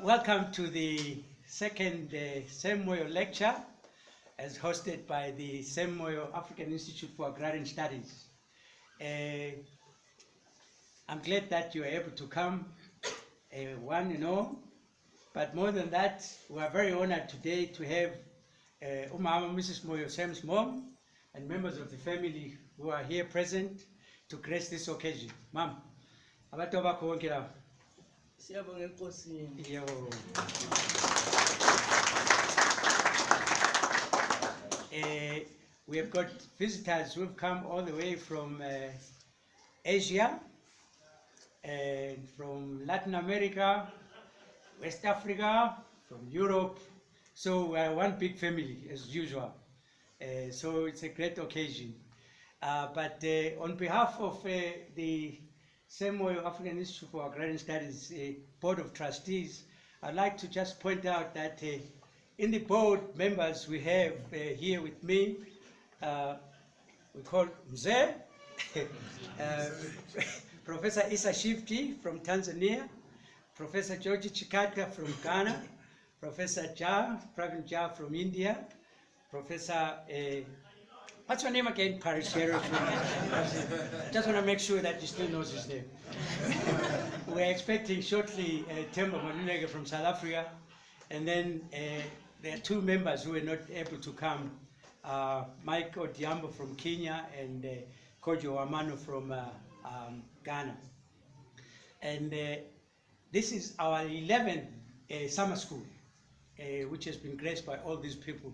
Welcome to the second Moyo lecture, as hosted by the Moyo African Institute for Agrarian Studies. I'm glad that you are able to come, one and all, but more than that, we are very honored today to have Umama Mrs. Moyo, Sam's mom, and members of the family who are here present to grace this occasion. Ma'am, abantu abakho bonke lapha. Siyabonga enkosini. Yebo. We have got visitors who have come all the way from Asia and from Latin America, West Africa, from Europe. So we are one big family as usual. So it's a great occasion. But on behalf of the Moyo African Institute for Agrarian Studies Board of Trustees, I'd like to just point out that in the board members we have here with me, we call Mzee, Professor Issa Shivji from Tanzania, Professor George Chikata from Ghana, Professor Pravin Jha from India, Professor, what's your name again, Paris? Just want to make sure that you still knows his name. We're expecting shortly Temba Maluleke from South Africa, and then there are two members who were not able to come, Mike Odiambo from Kenya and Kojo Wamano from Ghana. And this is our 11th summer school, which has been graced by all these people.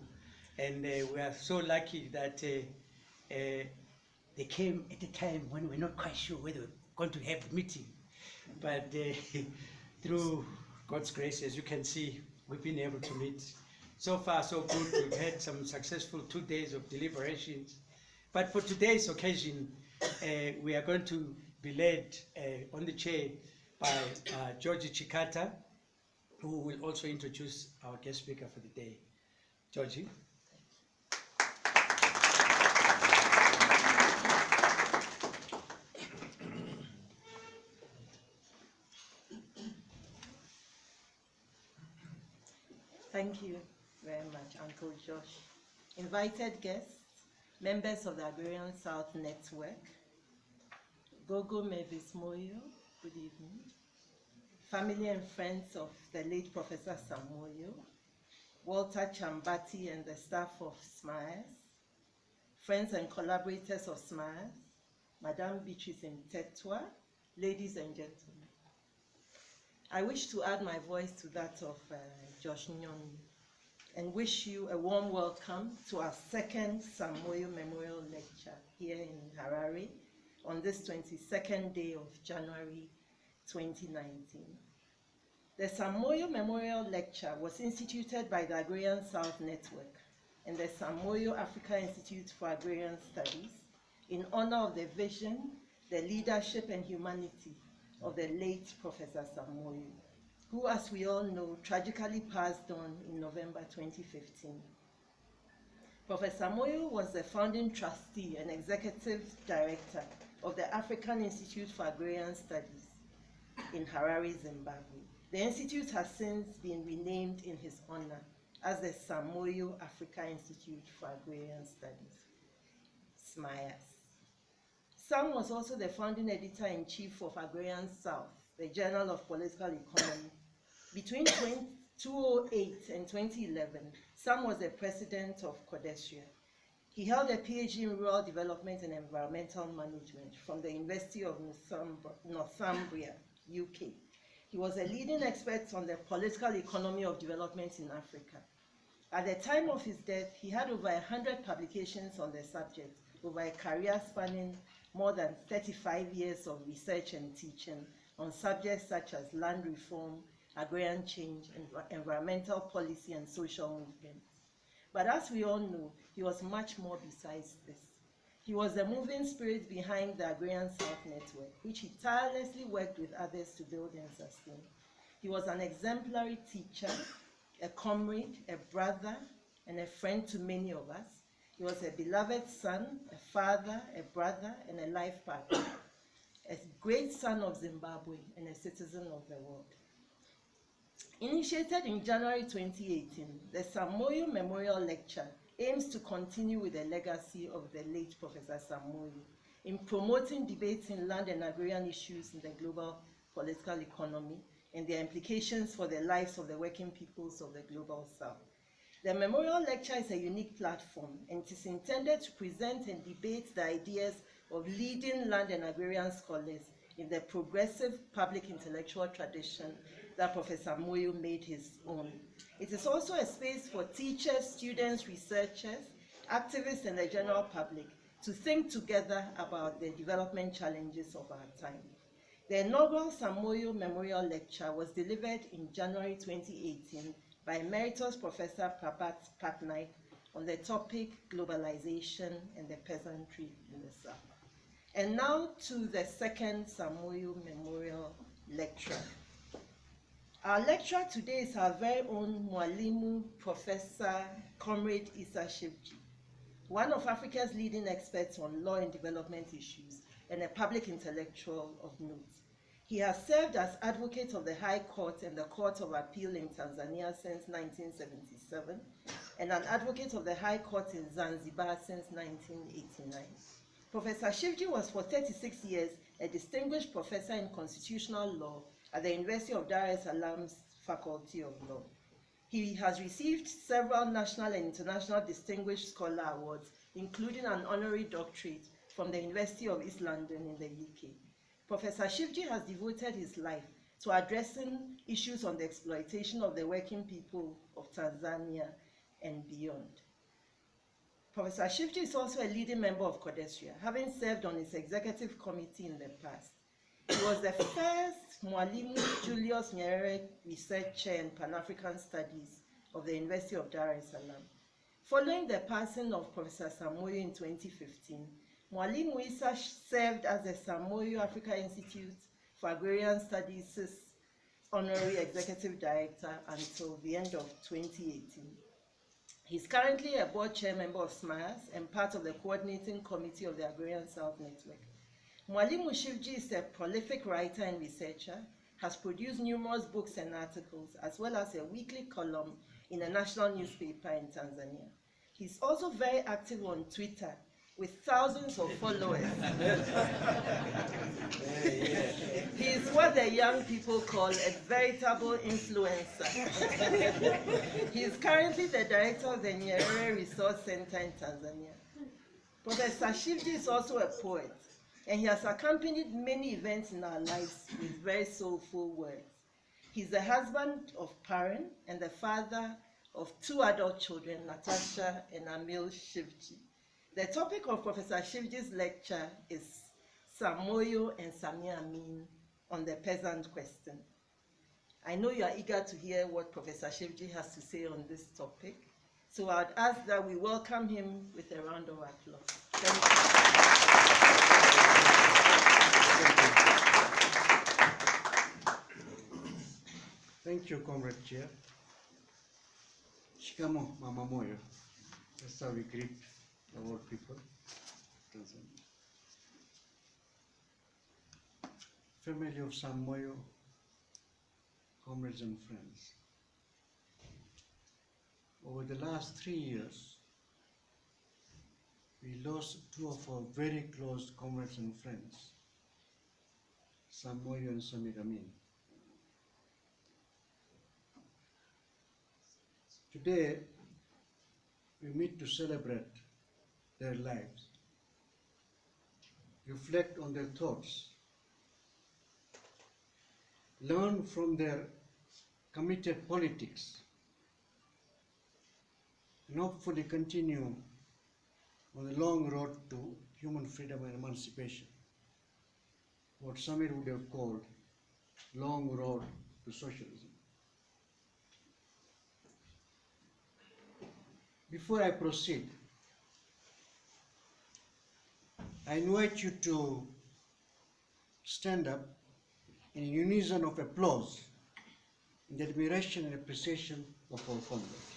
And we are so lucky that they came at a time when we're not quite sure whether we're going to have a meeting. But through God's grace, as you can see, we've been able to meet. So far, so good. We've had some successful 2 days of deliberations. But for today's occasion, we are going to be led on the chair by Georgie Chikata, who will also introduce our guest speaker for the day. Georgie. Thank you very much, Uncle Josh. Invited guests, members of the Agrarian South Network, Gogo Mavis Moyo, good evening. Family and friends of the late Professor Moyo, Walter Chambati and the staff of SMIRES, friends and collaborators of SMIRES, Madame Beatrice Ntetwa, ladies and gentlemen. I wish to add my voice to that of Josh Nyoni and wish you a warm welcome to our second Moyo Memorial Lecture here in Harare on this 22nd day of January 2019. The Moyo Memorial Lecture was instituted by the Agrarian South Network and the Moyo Africa Institute for Agrarian Studies in honor of the vision, the leadership and humanity of the late Professor Moyo, who, as we all know, tragically passed on in November 2015. Professor Moyo was the founding trustee and executive director of the African Institute for Agrarian Studies in Harare, Zimbabwe. The institute has since been renamed in his honor as the Moyo Africa Institute for Agrarian Studies, SMIRES. Sam was also the founding editor-in-chief of Agrarian South, the Journal of Political Economy. Between 2008 and 2011, Sam was the president of Codestria. He held a PhD in Rural Development and Environmental Management from the University of Northumbria, UK. He was a leading expert on the political economy of development in Africa. At the time of his death, he had over 100 publications on the subject, over a career spanning more than 35 years of research and teaching on subjects such as land reform, agrarian change, environmental policy, and social movements. But as we all know, he was much more besides this. He was the moving spirit behind the Agrarian South Network, which he tirelessly worked with others to build and sustain. He was an exemplary teacher, a comrade, a brother, and a friend to many of us. He was a beloved son, a father, a brother, and a life partner, a great son of Zimbabwe and a citizen of the world. Initiated in January 2018, the Moyo Memorial Lecture aims to continue with the legacy of the late Professor Moyo in promoting debates in land and agrarian issues in the global political economy and their implications for the lives of the working peoples of the global south. The Memorial Lecture is a unique platform, and it is intended to present and debate the ideas of leading land and agrarian scholars in the progressive public intellectual tradition that Professor Moyo made his own. It is also a space for teachers, students, researchers, activists, and the general public to think together about the development challenges of our time. The inaugural Moyo Memorial Lecture was delivered in January 2018 by Emeritus Professor Prabhat Patnaik on the topic Globalization and the Peasantry in the South. And now to the second Moyo Memorial Lecture. Our lecturer today is our very own Mwalimu Professor Comrade Issa Shivji, one of Africa's leading experts on law and development issues and a public intellectual of note. He has served as advocate of the High Court and the Court of Appeal in Tanzania since 1977, and an advocate of the High Court in Zanzibar since 1989. Professor Shivji was for 36 years a distinguished professor in constitutional law at the University of Dar es Salaam's Faculty of Law. He has received several national and international distinguished scholar awards, including an honorary doctorate from the University of East London in the UK. Professor Shivji has devoted his life to addressing issues on the exploitation of the working people of Tanzania and beyond. Professor Shivji is also a leading member of Codesria, having served on its executive committee in the past. He was the first Mwalimu Julius Nyerere Research Chair in Pan-African Studies of the University of Dar es Salaam. Following the passing of Professor Moyo in 2015, Mwalimu Issa served as the Moyo Africa Institute for Agrarian Studies' Honorary Executive Director until the end of 2018. He's currently a board chair member of SMIRES and part of the coordinating committee of the Agrarian South Network. Mwalimu Shivji is a prolific writer and researcher, has produced numerous books and articles, as well as a weekly column in a national newspaper in Tanzania. He's also very active on Twitter, with thousands of followers. He is what the young people call a veritable influencer. He is currently the director of the Nyerere Resource Center in Tanzania. Professor Shivji is also a poet, and he has accompanied many events in our lives with very soulful words. He's the husband of Paran and the father of 2 adult children, Natasha and Amin Shivji. The topic of Professor Shivji's lecture is Moyo and Amin on the peasant question. I know you are eager to hear what Professor Shivji has to say on this topic, so I'd ask that we welcome him with a round of applause. Thank you. Thank you, Comrade Chair. Shikamo, Mama Moyo. That's how we greet the world people. Family of Moyo, comrades and friends. Over the last 3 years, we lost 2 of our very close comrades and friends, Moyo and Amin. Today, we meet to celebrate their lives, reflect on their thoughts, learn from their committed politics, and hopefully continue on the long road to human freedom and emancipation, what Samir would have called long road to socialism. Before I proceed, I invite you to stand up in unison of applause in admiration and appreciation of our comrades.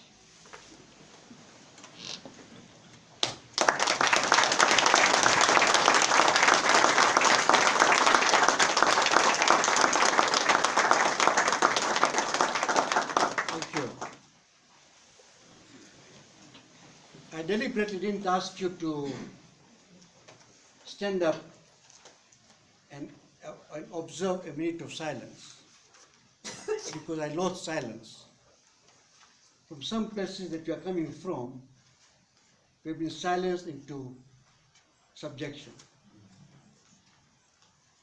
I deliberately didn't ask you to stand up and observe a minute of silence because I lost silence. From some places that you are coming from, we've been silenced into subjection.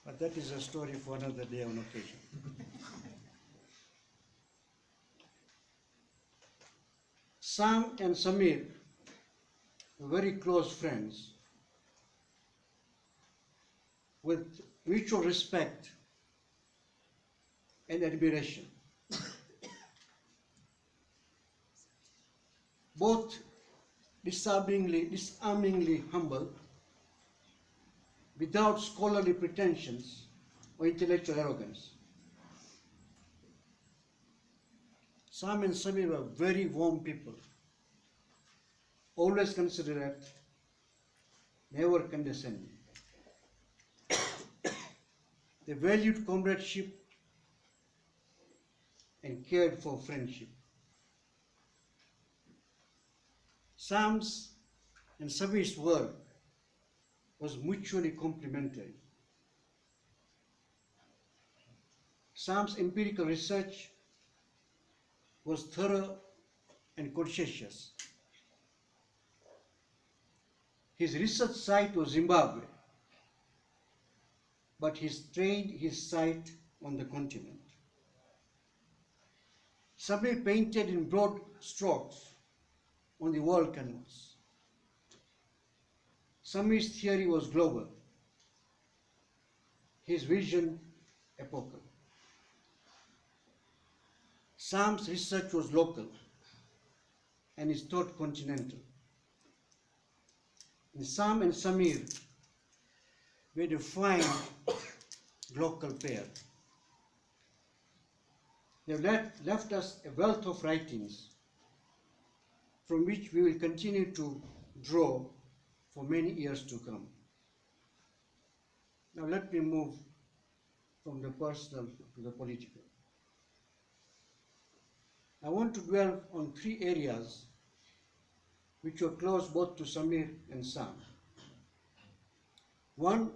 But that is a story for another day on occasion. Sam and Samir were very close friends with mutual respect and admiration. Both disarmingly humble, without scholarly pretensions or intellectual arrogance. Sam and Samir were very warm people, always considerate, never condescending. They valued comradeship and cared for friendship. Sam's and Samir's work was mutually complementary. Sam's empirical research was thorough and conscientious. His research site was Zimbabwe, but he trained his sight on the continent. Samir painted in broad strokes on the world canvas. Samir's theory was global, his vision epochal. Sam's research was local and his thought continental. And Sam and Samir were a fine local pair. They have left us a wealth of writings from which we will continue to draw for many years to come. Now let me move from the personal to the political. I want to dwell on three areas which were close both to Samir and Sam. One,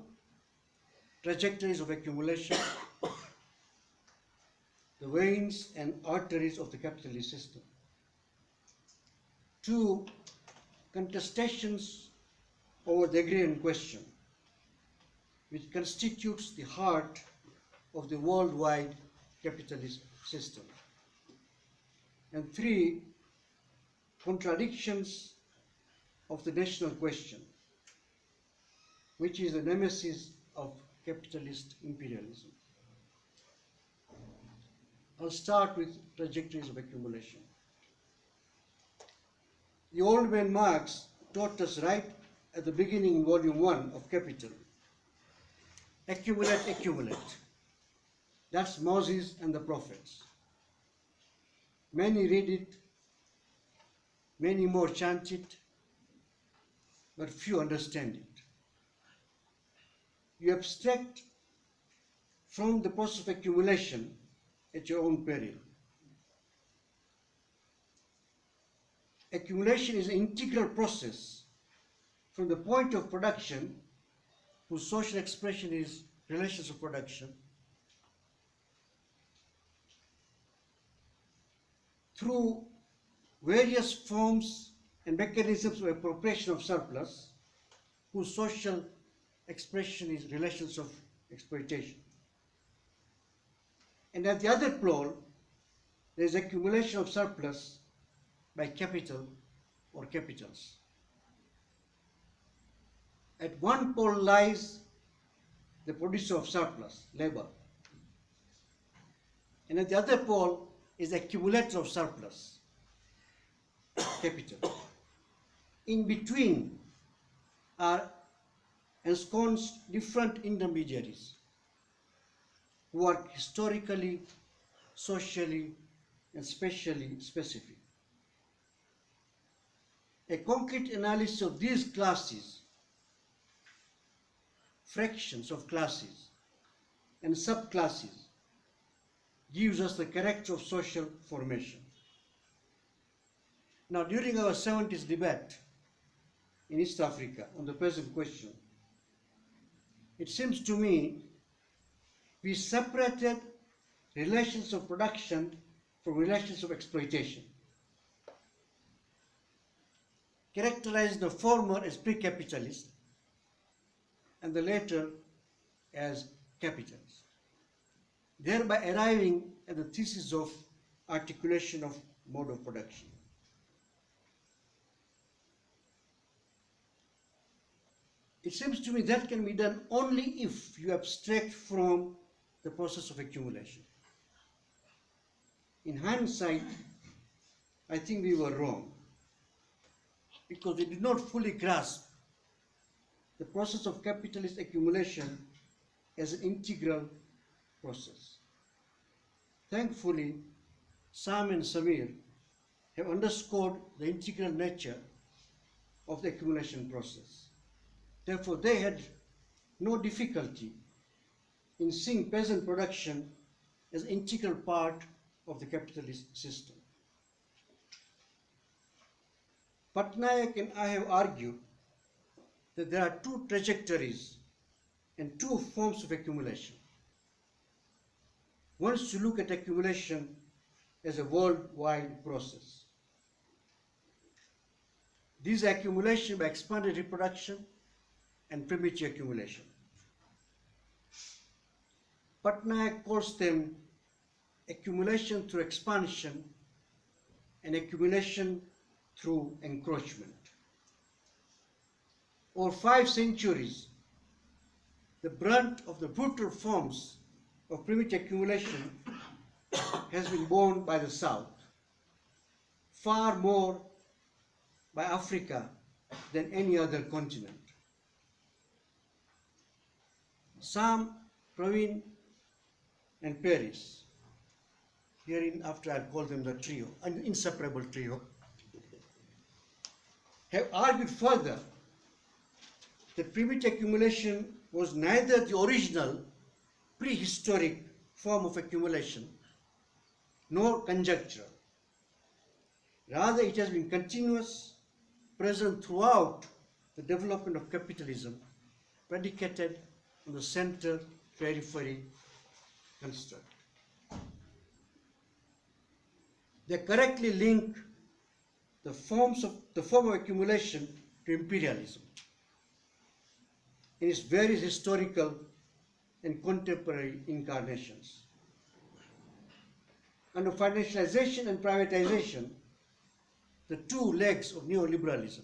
trajectories of accumulation, the veins and arteries of the capitalist system. Two, contestations over the agrarian question, which constitutes the heart of the worldwide capitalist system. And three, contradictions of the national question, which is the nemesis of capitalist imperialism. I'll start with trajectories of accumulation. The old man Marx taught us right at the beginning in volume 1 of Capital. Accumulate, accumulate. That's Moses and the prophets. Many read it, many more chant it, but few understand it. You abstract from the process of accumulation at your own peril. Accumulation is an integral process from the point of production, whose social expression is relations of production, through various forms and mechanisms of appropriation of surplus, whose social expression is relations of exploitation. And at the other pole, there is accumulation of surplus by capital or capitals. At one pole lies the producer of surplus, labor. And at the other pole is the accumulator of surplus, capital. In between are ensconced different intermediaries who are historically, socially, and spatially specific. A concrete analysis of these classes, fractions of classes, and subclasses gives us the character of social formation. Now, during our 70s debate, in East Africa on the present question, it seems to me we separated relations of production from relations of exploitation, characterizing the former as pre-capitalist and the later as capitalist, thereby arriving at the thesis of articulation of mode of production. It seems to me that can be done only if you abstract from the process of accumulation. In hindsight, I think we were wrong because we did not fully grasp the process of capitalist accumulation as an integral process. Thankfully, Sam and Samir have underscored the integral nature of the accumulation process. Therefore, they had no difficulty in seeing peasant production as an integral part of the capitalist system. Patnaik and I have argued that there are two trajectories and two forms of accumulation. One is to look at accumulation as a worldwide process. These are accumulation by expanded reproduction and primitive accumulation. Patnaik calls them accumulation through expansion and accumulation through encroachment. Over 5 centuries, the brunt of the brutal forms of primitive accumulation has been borne by the South, far more by Africa than any other continent. Sam, Praveen, and Paris, hereinafter I'll call them the trio, an inseparable trio, have argued further that primitive accumulation was neither the original prehistoric form of accumulation nor conjectural. Rather, it has been continuous, present throughout the development of capitalism, predicated on the center-periphery construct. They correctly link the form of accumulation to imperialism in its various historical and contemporary incarnations. Under financialization and privatization, the two legs of neoliberalism,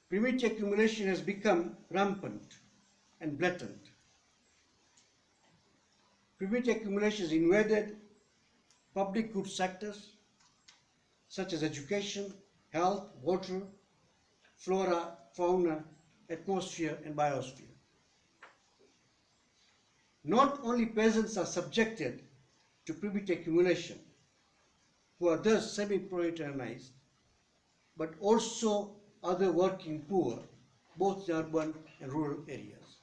primitive accumulation has become rampant and blatant. Primitive accumulation has invaded public good sectors such as education, health, water, flora, fauna, atmosphere, and biosphere. Not only peasants are subjected to primitive accumulation, who are thus semi-proletarianized, but also other working poor, both in urban and rural areas.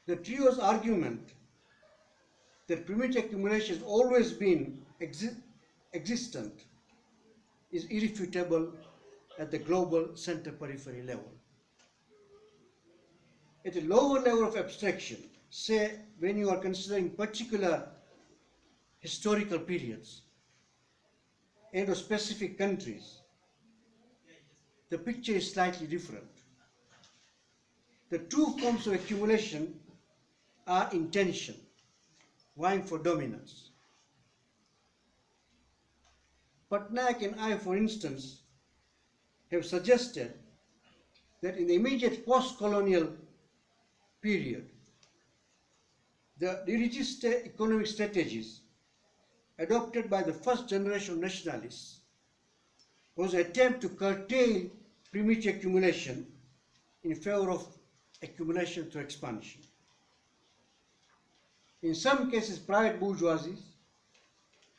The trio's argument that primitive accumulation has always been existent is irrefutable at the global center-periphery level. At a lower level of abstraction, say when you are considering particular historical periods and of specific countries, the picture is slightly different. The two forms of accumulation are in tension, vying for dominance. Patnaik and I, for instance, have suggested that in the immediate post-colonial period, the dirigist economic strategies adopted by the first generation of nationalists was an attempt to curtail primitive accumulation in favor of accumulation through expansion. In some cases, private bourgeoisies,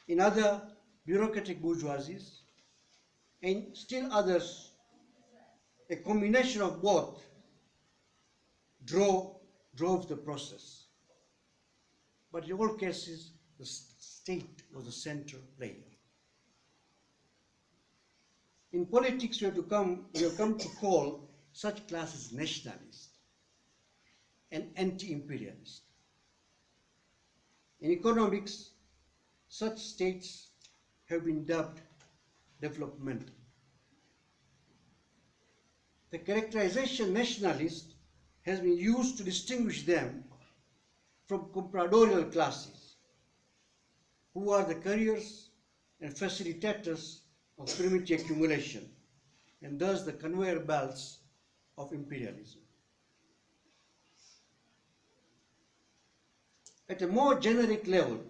in other, bureaucratic bourgeoisies, and still others, a combination of both drove the process. But in all cases, the state was the central player. In politics, we have come to call such classes nationalist and anti-imperialist. In economics, such states have been dubbed developmental. The characterization nationalist has been used to distinguish them from compradorial classes, who are the carriers and facilitators of primitive accumulation, and thus the conveyor belts of imperialism. At a more generic level,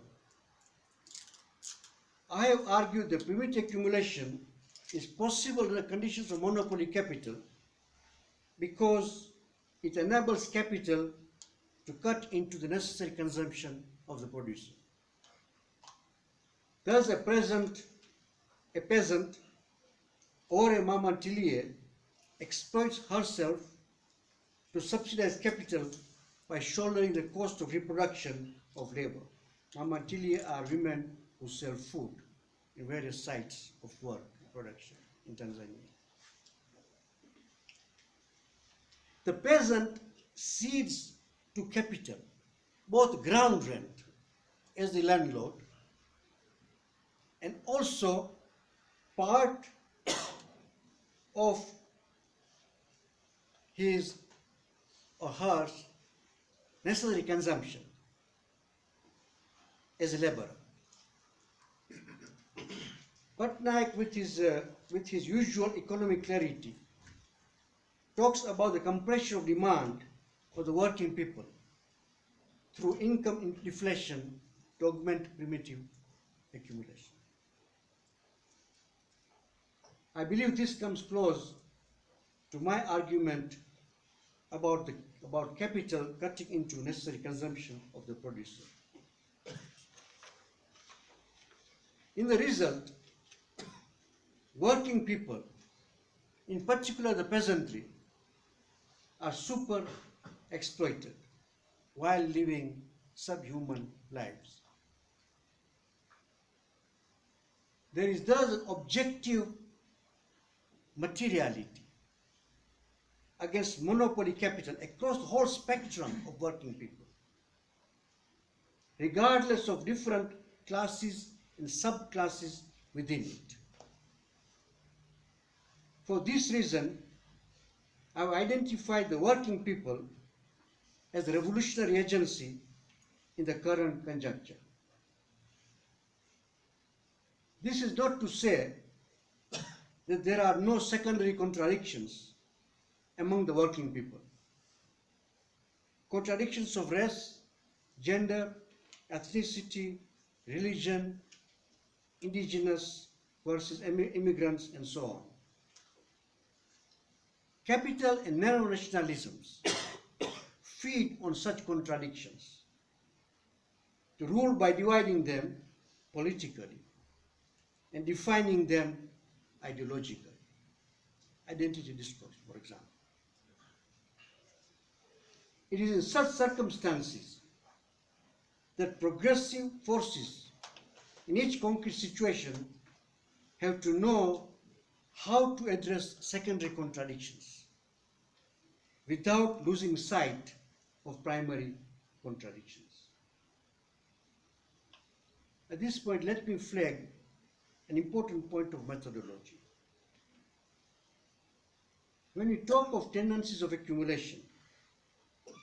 I have argued that primitive accumulation is possible in the conditions of monopoly capital because it enables capital to cut into the necessary consumption of the producer. Thus, a peasant or a mamantilie exploits herself to subsidize capital by shouldering the cost of reproduction of labor. Mamantilie are women who sell food in various sites of work and production in Tanzania. The peasant cedes to capital both ground rent as the landlord and also part of his or her necessary consumption as a laborer. Patnaik, with his usual economic clarity, talks about the compression of demand for the working people through income deflation to augment primitive accumulation. I believe this comes close to my argument about capital cutting into necessary consumption of the producer. In the result, working people, in particular the peasantry, are super exploited while living subhuman lives. There is thus an objective materiality against monopoly capital across the whole spectrum of working people, regardless of different classes and subclasses within it. For this reason, I have identified the working people as the revolutionary agency in the current conjuncture. This is not to say that there are no secondary contradictions among the working people. Contradictions of race, gender, ethnicity, religion, indigenous versus immigrants, and so on. Capital and neo-nationalisms feed on such contradictions to rule by dividing them politically and defining them ideologically. Identity discourse, for example. It is in such circumstances that progressive forces in each concrete situation have to know how to address secondary contradictions without losing sight of primary contradictions. At this point, let me flag an important point of methodology. When we talk of tendencies of accumulation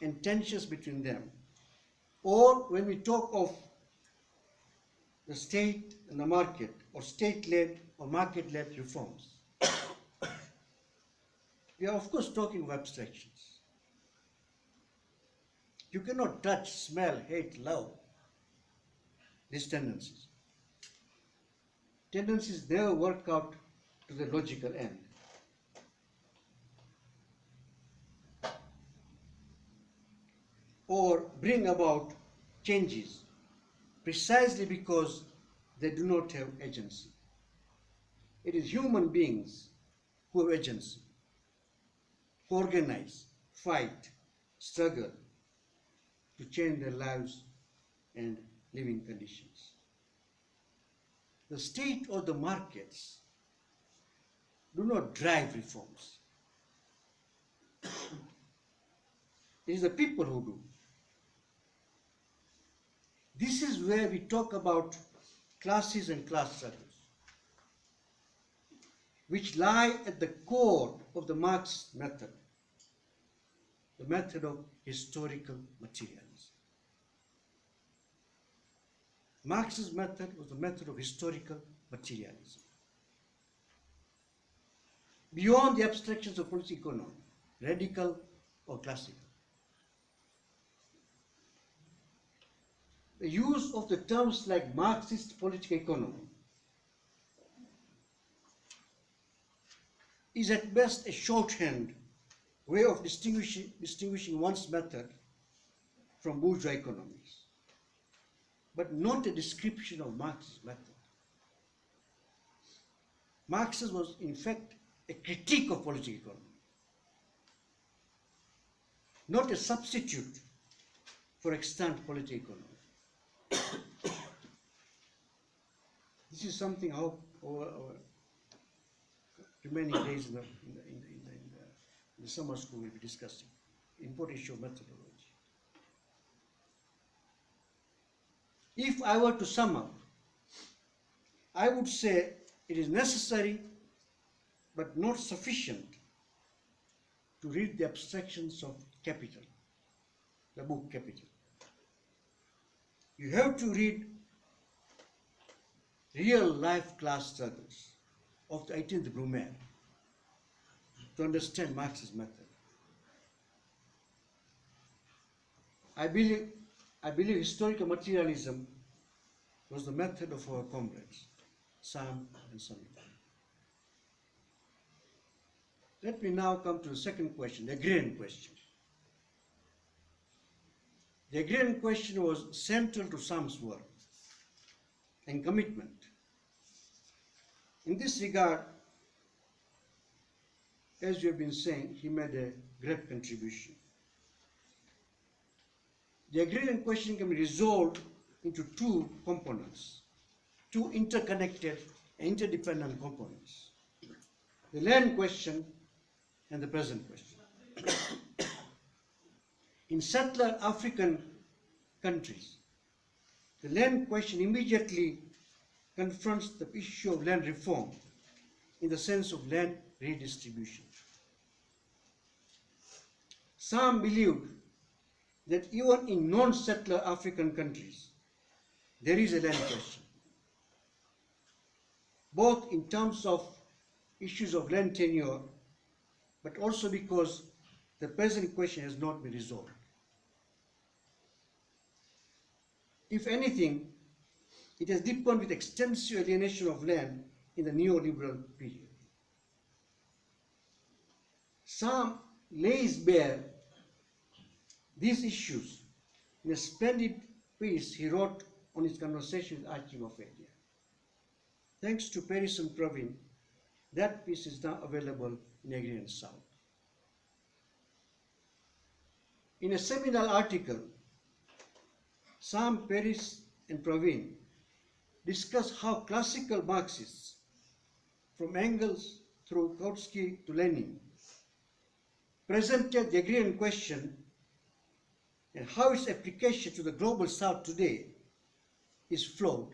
and tensions between them, or when we talk of the state and the market, or state-led or market-led reforms, we are of course talking of abstractions. You cannot touch, smell, hate, love these tendencies. Tendencies never work out to the logical end. Or bring about changes precisely because they do not have agency. It is human beings who have agency, who organize, fight, struggle to change their lives and living conditions. The state or the markets do not drive reforms. It is the people who do. This is where we talk about classes and class struggles, which lie at the core of the Marxist method, the method of historical materialism. Marx's method was the method of historical materialism. Beyond the abstractions of political economy, radical or classical. The use of the terms like Marxist political economy is at best a shorthand way of distinguishing one's method from bourgeois economies, but not a description of Marx's method. Marxism was, in fact, a critique of political economy, not a substitute for extant political economy. This is something our remaining days in the summer school will be discussing. Important issue of methodology. If I were to sum up, I would say it is necessary but not sufficient to read the abstractions of Capital, the book Capital. You have to read real life class struggles of the 18th Brumaire to understand Marx's method. I believe historical materialism was the method of our comrades, Sam and Samir. Let me now come to the second question, the agrarian question. The agrarian question was central to Sam's work and commitment. In this regard, as we have been saying, he made a great contribution. The agrarian question can be resolved into two components, two interconnected and interdependent components: the land question and the present question. In settler African countries, the land question immediately confronts the issue of land reform in the sense of land redistribution. Some believed that even in non-settler African countries, there is a land question, both in terms of issues of land tenure, but also because the present question has not been resolved. If anything, it has deepened with extensive alienation of land in the neoliberal period. Sam lays bare these issues in a splendid piece he wrote on his conversation with Archive of India. Thanks to Paris and Praveen, that piece is now available in Agrarian South. In a seminal article, Sam, Paris, and Praveen discuss how classical Marxists, from Engels through Kautsky to Lenin, presented the agrarian question and how its application to the global South today is flawed.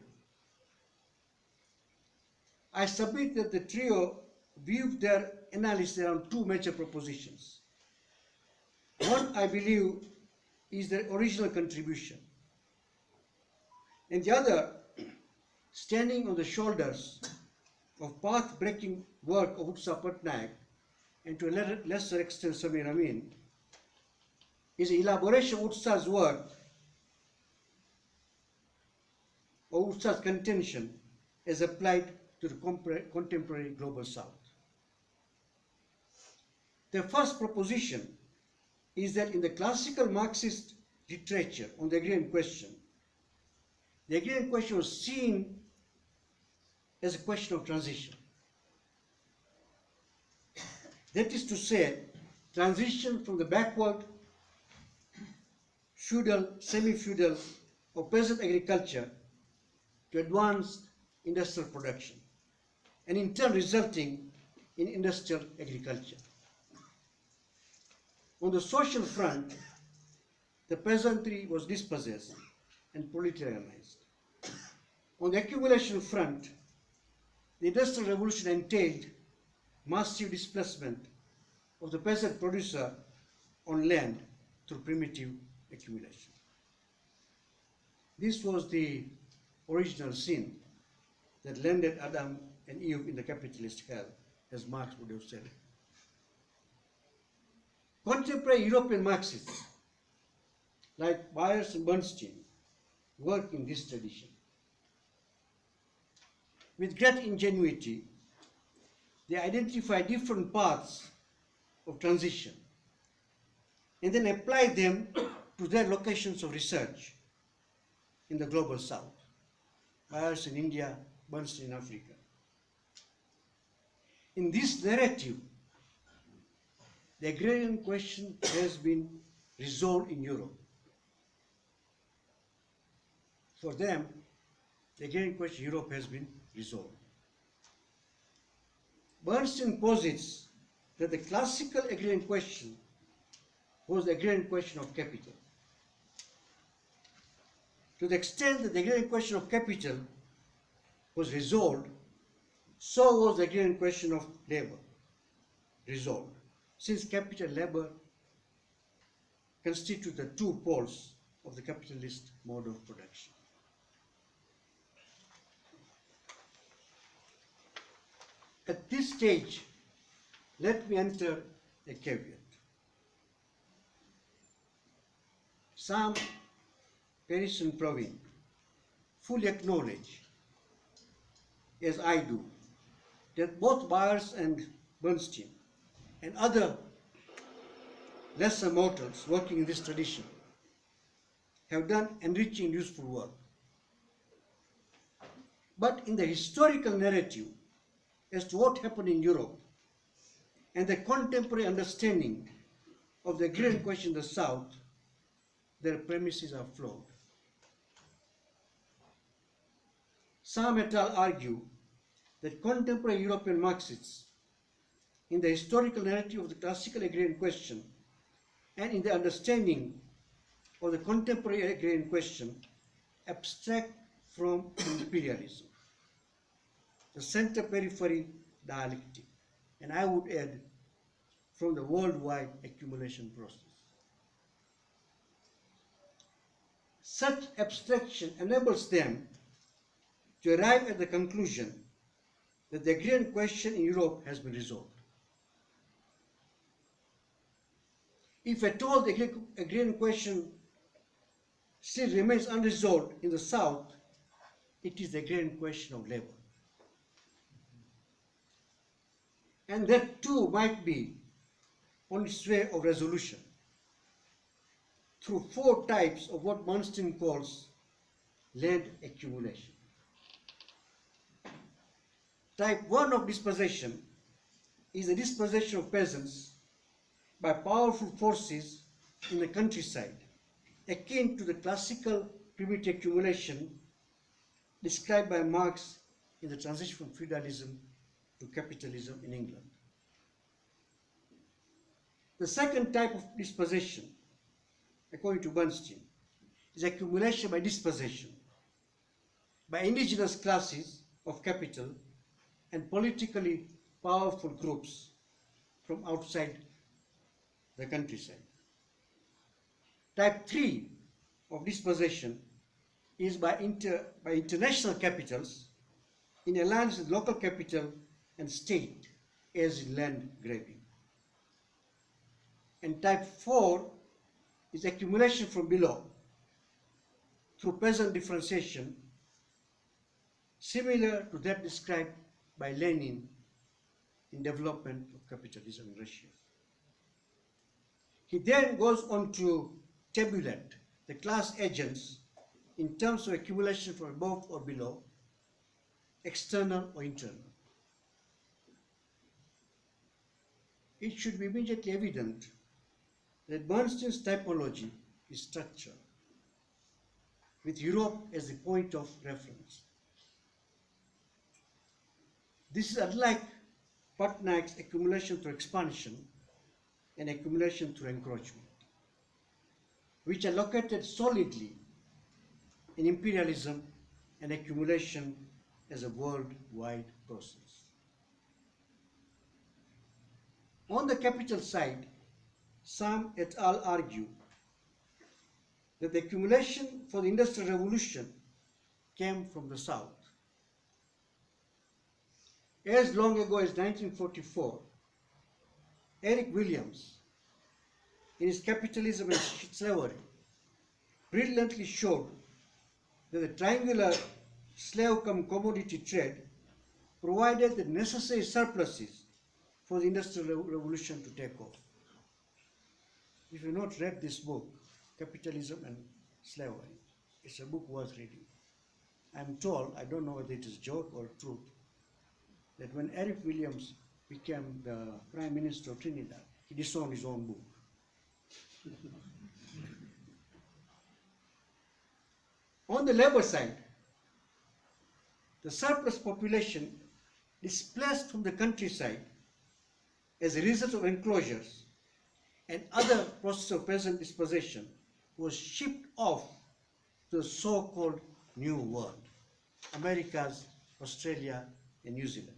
I submit that the trio viewed their analysis around two major propositions. One, I believe, is their original contribution, and the other, standing on the shoulders of path-breaking work of Utsa Patnaik, and to a lesser extent Samir Amin, is an elaboration of Utsa's work, or Utsa's contention as applied to the contemporary global South. The first proposition is that in the classical Marxist literature on the agrarian question, the agrarian question was seen as a question of transition. That is to say, transition from the backward, feudal, semi-feudal, or peasant agriculture to advanced industrial production, and in turn resulting in industrial agriculture. On the social front, the peasantry was dispossessed and proletarianized. On the accumulation front, the Industrial Revolution entailed massive displacement of the peasant producer on land through primitive accumulation. This was the original sin that landed Adam and Eve in the capitalist hell, as Marx would have said. Contemporary European Marxists, like Byers and Bernstein, work in this tradition. With great ingenuity, they identify different paths of transition and then apply them to their locations of research in the global south. Byers in India, Bernstein in Africa. In this narrative, the agrarian question has been resolved in Europe. For them, the agrarian question in Europe has been resolved. Bernstein posits that the classical agrarian question was the agrarian question of capital. To the extent that the agrarian question of capital was resolved, so was the agrarian question of labor resolved, since capital and labor constitute the two poles of the capitalist mode of production. At this stage, let me enter a caveat. Some Parisian Prof fully acknowledge, as I do, that both Byers and Bernstein and other lesser mortals working in this tradition have done enriching, useful work. But in the historical narrative as to what happened in Europe and the contemporary understanding of the agrarian question in the South, their premises are flawed. Some et al. Argue that contemporary European Marxists, in the historical narrative of the classical agrarian question and in the understanding of the contemporary agrarian question, abstract from imperialism, the center-periphery dialectic, and I would add, from the worldwide accumulation process. Such abstraction enables them to arrive at the conclusion that the agrarian question in Europe has been resolved. If at all the agrarian question still remains unresolved in the South, it is the agrarian question of labor. And that too might be on its way of resolution through four types of what Bernstein calls land accumulation. Type 1 of dispossession is the dispossession of peasants by powerful forces in the countryside, akin to the classical primitive accumulation described by Marx in the transition from feudalism to capitalism in England. The second type of dispossession, according to Bernstein, is accumulation by dispossession by indigenous classes of capital and politically powerful groups from outside the countryside. Type 3 of dispossession is by international capitals in alliance with local capital and state, as in land grabbing. And type 4 is accumulation from below through peasant differentiation, similar to that described by Lenin in Development of Capitalism in Russia. He then goes on to tabulate the class agents in terms of accumulation from above or below, external or internal. It should be immediately evident that Bernstein's typology is structural, with Europe as the point of reference. This is unlike Patnaik's accumulation through expansion and accumulation through encroachment, which are located solidly in imperialism and accumulation as a worldwide process. On the capital side, some et al. Argue that the accumulation for the Industrial Revolution came from the South. As long ago as 1944, Eric Williams, in his Capitalism and Slavery, brilliantly showed that the triangular slave-cum-commodity trade provided the necessary surpluses for the Industrial Revolution to take off. If you have not read this book, Capitalism and Slavery, it's a book worth reading. I'm told, I don't know whether it is joke or truth, that when Eric Williams became the Prime Minister of Trinidad, he disowned his own book. On the labor side, the surplus population displaced from the countryside as a result of enclosures and other process of peasant dispossession was shipped off to the so-called New World, Americas, Australia, and New Zealand.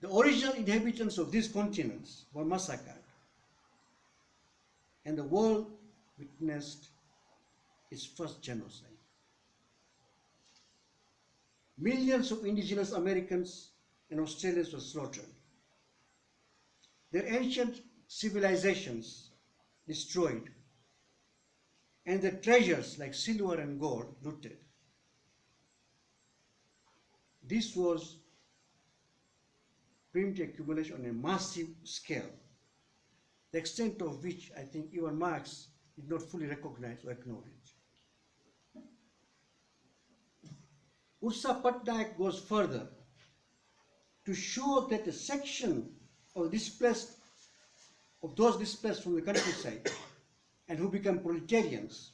The original inhabitants of these continents were massacred, and the world witnessed its first genocide. Millions of indigenous Americans and Australians were slaughtered. Their ancient civilizations destroyed, and their treasures like silver and gold looted. This was primitive accumulation on a massive scale, the extent of which I think even Marx did not fully recognize or acknowledge. Ursa Patnaik goes further to show that a section of those displaced from the countryside and who become proletarians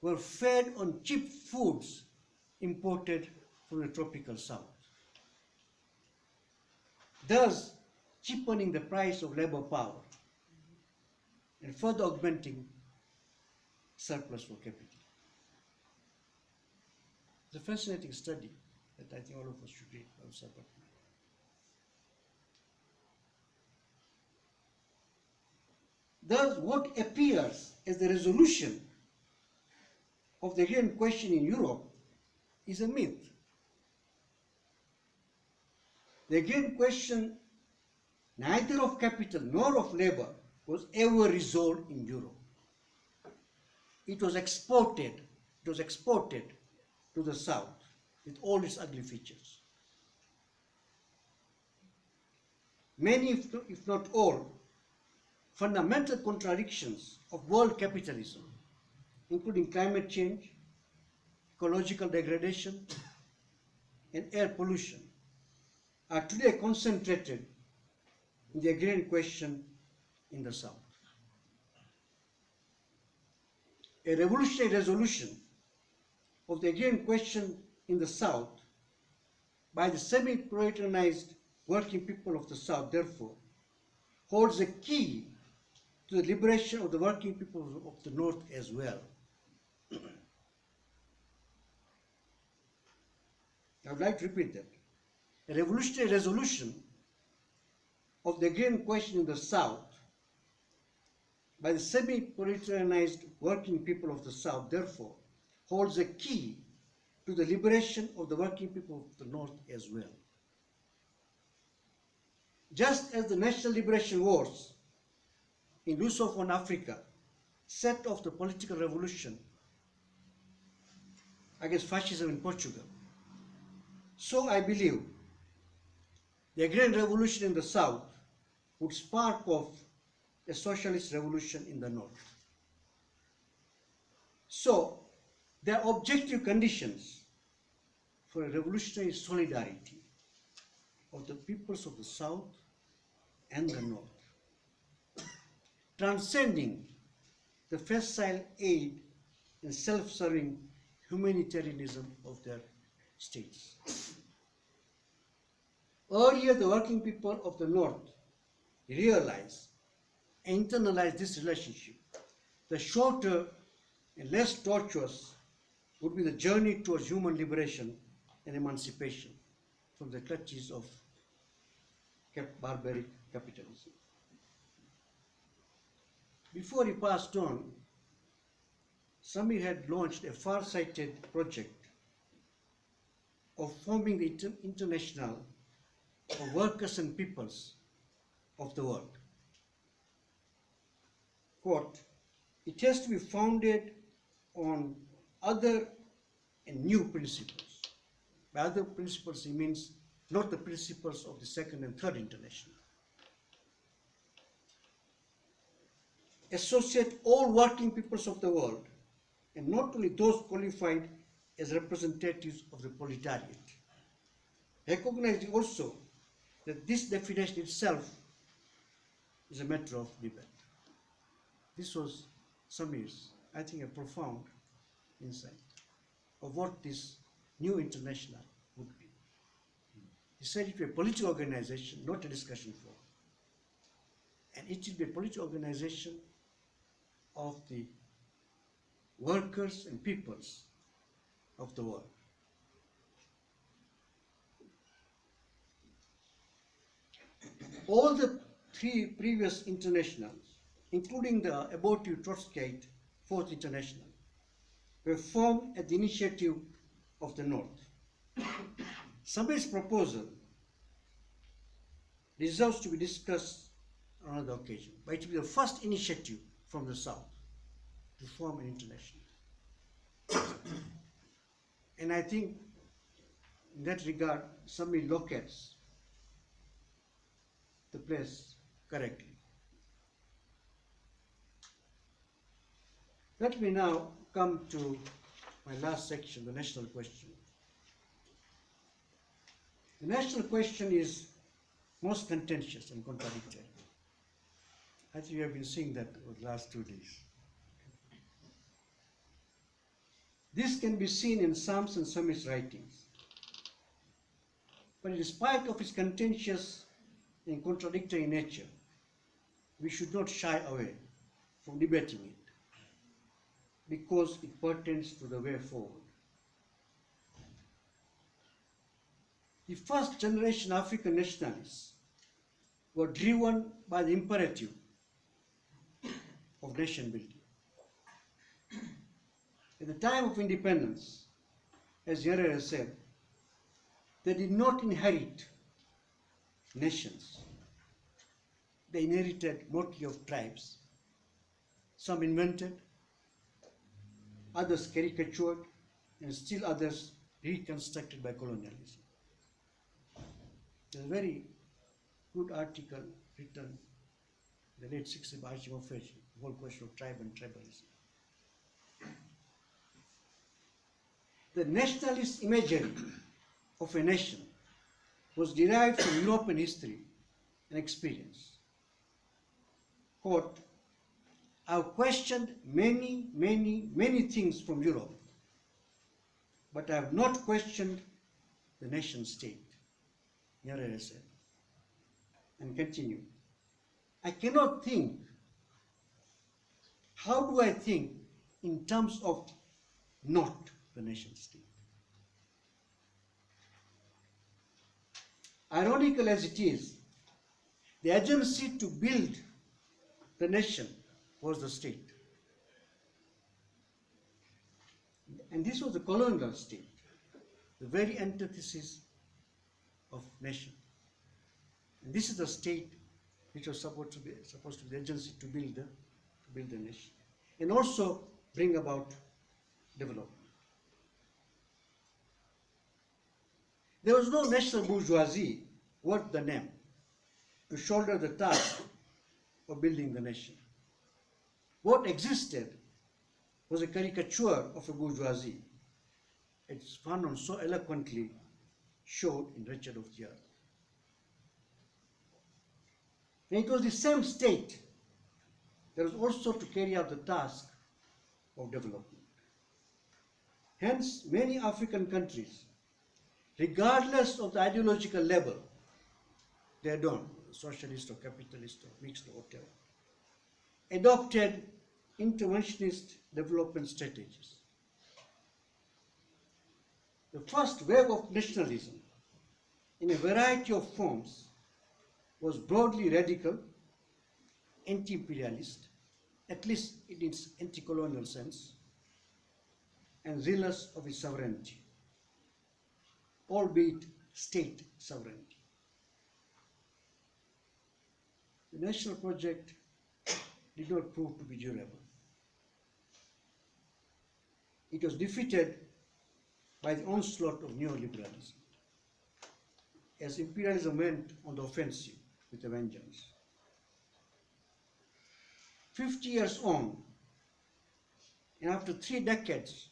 were fed on cheap foods imported from the tropical south, thus cheapening the price of labor power and further augmenting surplus for capital. It's a fascinating study that I think all of us should read. Thus, what appears as the resolution of the Agrarian question in Europe is a myth. The Agrarian question, neither of capital nor of labor, was ever resolved in Europe. It was exported to the South with all its ugly features. Many, if not all, fundamental contradictions of world capitalism, including climate change, ecological degradation, and air pollution, are today concentrated in the Agrarian question in the South. A revolutionary resolution of the Agrarian question in the South by the semi-proletarianized working people of the South, therefore, holds a key to the liberation of the working people of the North as well. I would like to repeat that. A revolutionary resolution of the Agrarian question in the South by the semi-proletarianized working people of the South, therefore, holds a key to the liberation of the working people of the North as well. Just as the national liberation wars in Lusophone Africa set off the political revolution against fascism in Portugal, so I believe the Agrarian revolution in the South would spark off a socialist revolution in the North. So, there are objective conditions for a revolutionary solidarity of the peoples of the South and the North, transcending the facile aid and self-serving humanitarianism of their states. Earlier, the working people of the North realized and internalized this relationship. The shorter and less tortuous would be the journey towards human liberation and emancipation from the clutches of barbaric capitalism. Before he passed on, Samir had launched a far-sighted project of forming the international of workers and peoples of the world. Quote, it has to be founded on other and new principles. By other principles, he means not the principles of the Second and Third International. Associate all working peoples of the world, and not only those qualified as representatives of the proletariat. Recognizing also that this definition itself is a matter of debate. This was Samir's, I think, a profound insight of what this new international would be. He said it would be a political organization, not a discussion forum. And it should be a political organization of the workers and peoples of the world. All the three previous internationals, including the abortive Trotskyite Fourth International, were formed at the initiative of the North. Samir's proposal deserves to be discussed on another occasion, but it will be the first initiative from the South to form an international. And I think in that regard, Samir locates the place correctly. Let me now come to my last section, the national question. The national question is most contentious and contradictory. I think you have been seeing that over the last 2 days. This can be seen in Sam's and Samir's writings. But in spite of its contentious and contradictory nature, we should not shy away from debating it, because it pertains to the way forward. The first generation African nationalists were driven by the imperative of nation building. At the time of independence, as Harare said, they did not inherit nations. They inherited motley of tribes. Some invented, others caricatured, and still others reconstructed by colonialism. There's a very good article written in the late 60s by Archibald Fetch, the whole question of tribe and tribalism. The nationalist imagery of a nation was derived from European history and experience. Quote, I've questioned many things from Europe, but I have not questioned the nation state, Harare said. And continue. I cannot think. How do I think in terms of not the nation state? Ironical as it is, the agency to build the nation was the state. And this was the colonial state, the very antithesis of nation. And this is the state which was supposed to be the agency to build the nation, and also bring about development. There was no national bourgeoisie worth the name to shoulder the task of building the nation. What existed was a caricature of a bourgeoisie. It's Fanon so eloquently showed in Wretched of the Earth. And it was the same state that was also to carry out the task of development. Hence, many African countries, regardless of the ideological level, they don't, socialist or capitalist or mixed or whatever, adopted interventionist development strategies. The first wave of nationalism in a variety of forms was broadly radical, anti-imperialist, at least in its anti-colonial sense, and zealous of its sovereignty, albeit state sovereignty. The national project did not prove to be durable. It was defeated by the onslaught of neoliberalism, as imperialism went on the offensive with a vengeance. 50 years on, and after 3 decades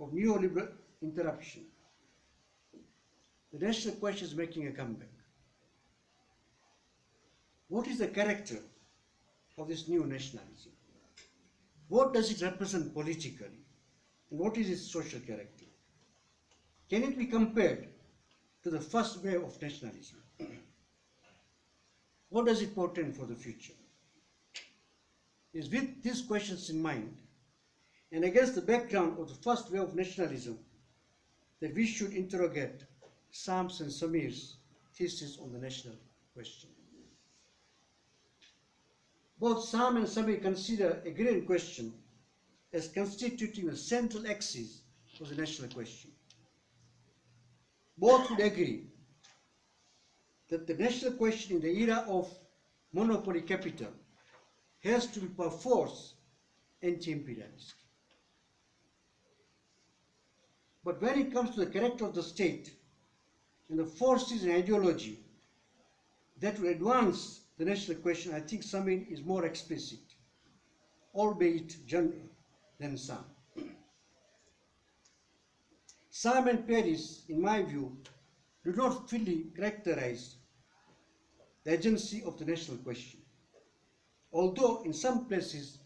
of neoliberal interruption, the national question is making a comeback. What is the character of this new nationalism? What does it represent politically? And what is its social character? Can it be compared to the first wave of nationalism? What does it portend for the future? It is with these questions in mind, and against the background of the first wave of nationalism, that we should interrogate Sam's and Samir's thesis on the national question. Both Sam and Samir consider the agrarian question as constituting the central axis of the national question. Both would agree that the national question in the era of monopoly capital has to be perforce anti-imperialist. But when it comes to the character of the state and the forces and ideology that will advance the national question, I think Samir is more explicit, albeit general, than Sam. Sam and Paris, in my view, do not fully characterize the agency of the national question, although in some places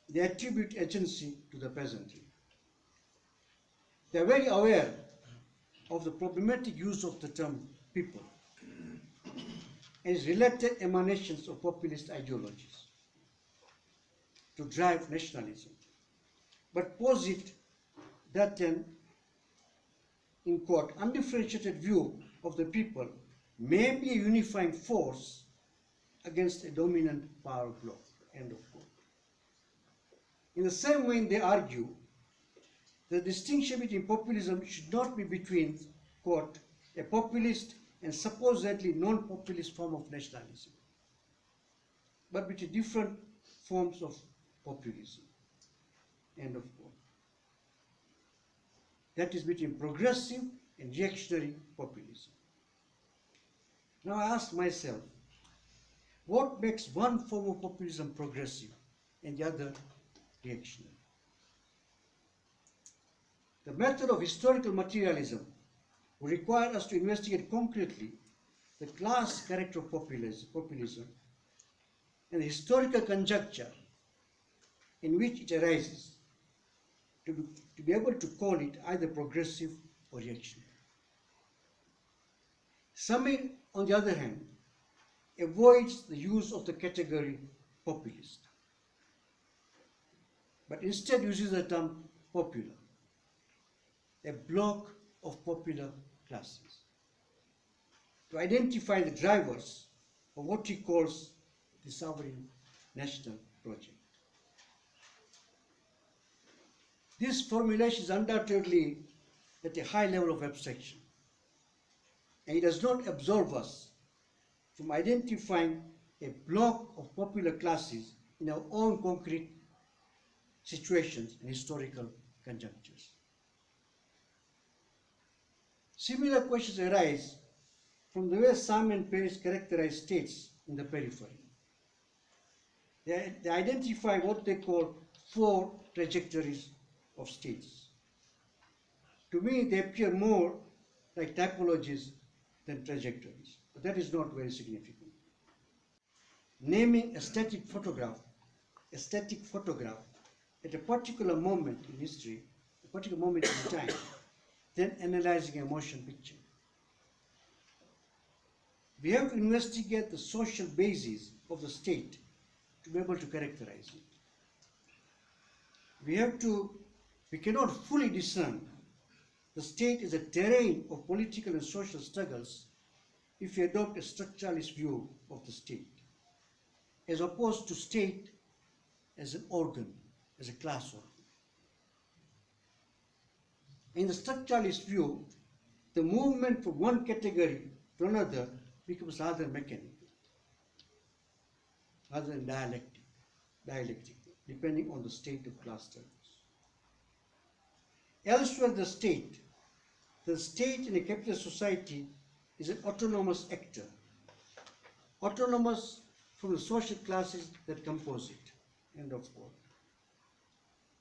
they attribute agency to the peasantry. They are very aware of the problematic use of the term people and its related emanations of populist ideologies to drive nationalism, but posit that an, in quote, undifferentiated view of the people may be a unifying force against a dominant power bloc, end of quote. In the same way, they argue the distinction between populism should not be between, quote, a populist and supposedly non-populist form of nationalism, but between different forms of populism, end of quote. That is between progressive and reactionary populism. Now I ask myself, what makes one form of populism progressive and the other reactionary? The method of historical materialism will require us to investigate concretely the class character of populism and the historical conjuncture in which it arises to be able to call it either progressive or reactionary. Samir, on the other hand, avoids the use of the category populist, but instead uses the term popular, a block of popular classes, to identify the drivers of what he calls the sovereign national project. This formulation is undoubtedly at a high level of abstraction, and it does not absolve us from identifying a block of popular classes in our own concrete situations and historical conjunctures. Similar questions arise from the way Sam and Paris characterize states in the periphery. They identify what they call 4 trajectories of states. To me, they appear more like typologies than trajectories, but that is not very significant. Naming a static photograph at a particular moment in history, a particular moment in time, then analyzing a motion picture. We have to investigate the social basis of the state to be able to characterize it. We cannot fully discern the state as a terrain of political and social struggles if we adopt a structuralist view of the state, as opposed to state as an organ, as a class organ. In the structuralist view, the movement from one category to another becomes rather mechanical, rather than dialectic, depending on the state of class struggles. Elsewhere, the state in a capitalist society is an autonomous actor, autonomous from the social classes that compose it. End of quote.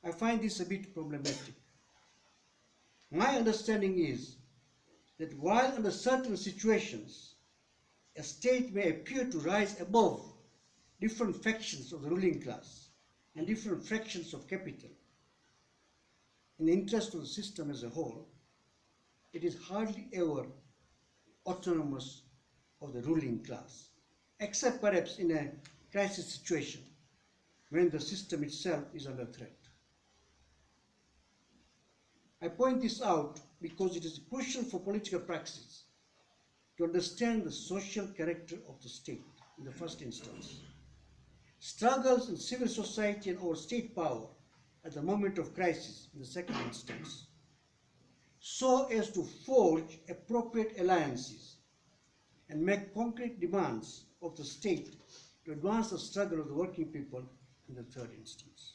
I find this a bit problematic. My understanding is that while under certain situations, a state may appear to rise above different factions of the ruling class and different fractions of capital, in the interest of the system as a whole, it is hardly ever autonomous of the ruling class, except perhaps in a crisis situation when the system itself is under threat. I point this out because it is crucial for political praxis to understand the social character of the state in the first instance, struggles in civil society and over state power at the moment of crisis in the second instance, so as to forge appropriate alliances and make concrete demands of the state to advance the struggle of the working people in the third instance.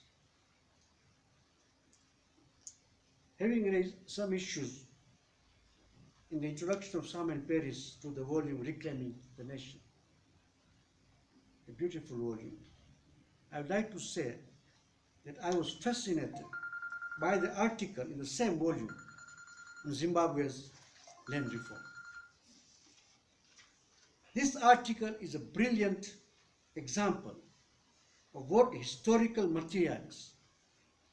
Having raised some issues in the introduction of Sam and Paris to the volume Reclaiming the Nation, a beautiful volume, I would like to say that I was fascinated by the article in the same volume on Zimbabwe's land reform. This article is a brilliant example of what historical materials,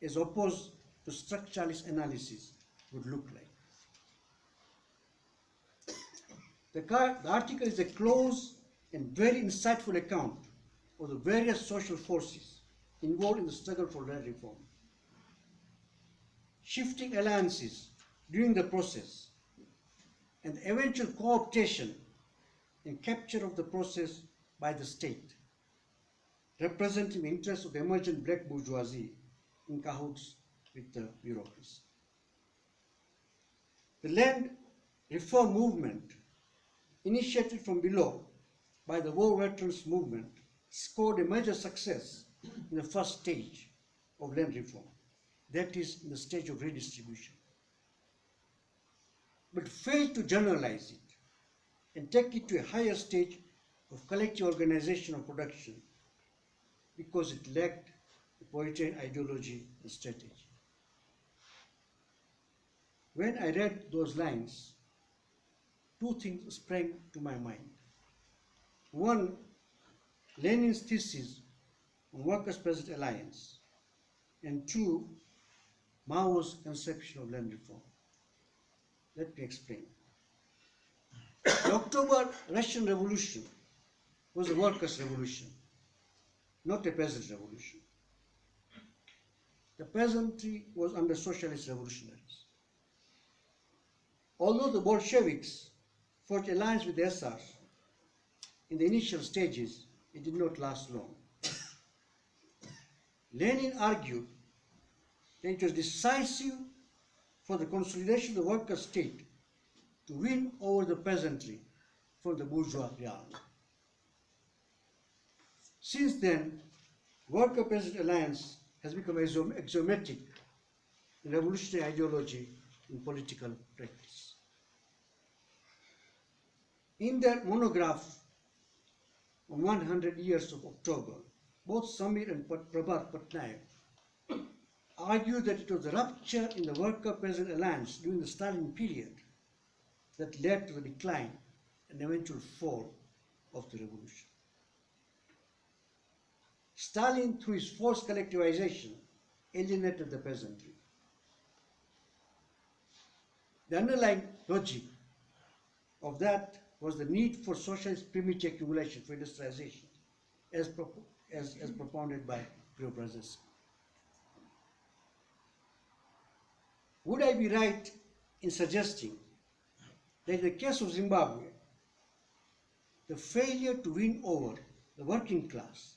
as opposed to structuralist analysis, would look like. The article is a close and very insightful account of the various social forces involved in the struggle for land reform. Shifting alliances during the process and the eventual co-optation and capture of the process by the state, representing the interests of the emergent black bourgeoisie in cahoots with the bureaucracy. The land reform movement, initiated from below by the war veterans movement, scored a major success in the first stage of land reform, that is, in the stage of redistribution, but failed to generalize it and take it to a higher stage of collective organization of production because it lacked the Puritan ideology and strategy. When I read those lines, two things sprang to my mind. One, Lenin's thesis on Workers' Peasant Alliance, and two, Mao's conception of land reform. Let me explain. The October Russian Revolution was a workers' revolution, not a peasant revolution. The peasantry was under socialist revolutionaries. Although the Bolsheviks forged alliance with the SRs in the initial stages, it did not last long. Lenin argued that it was decisive for the consolidation of the worker state to win over the peasantry from the bourgeois realm. Since then, worker-peasant alliance has become axiomatic in revolutionary ideology in political practice. In their monograph on 100 years of October, both Samir and Prabhat Patnaik argue that it was the rupture in the worker-peasant alliance during the Stalin period that led to the decline and eventual fall of the revolution. Stalin, through his forced collectivization, alienated the peasantry. The underlying logic of that was the need for socialist primitive accumulation for industrialization, as propounded by Prof. Would I be right in suggesting that in the case of Zimbabwe, the failure to win over the working class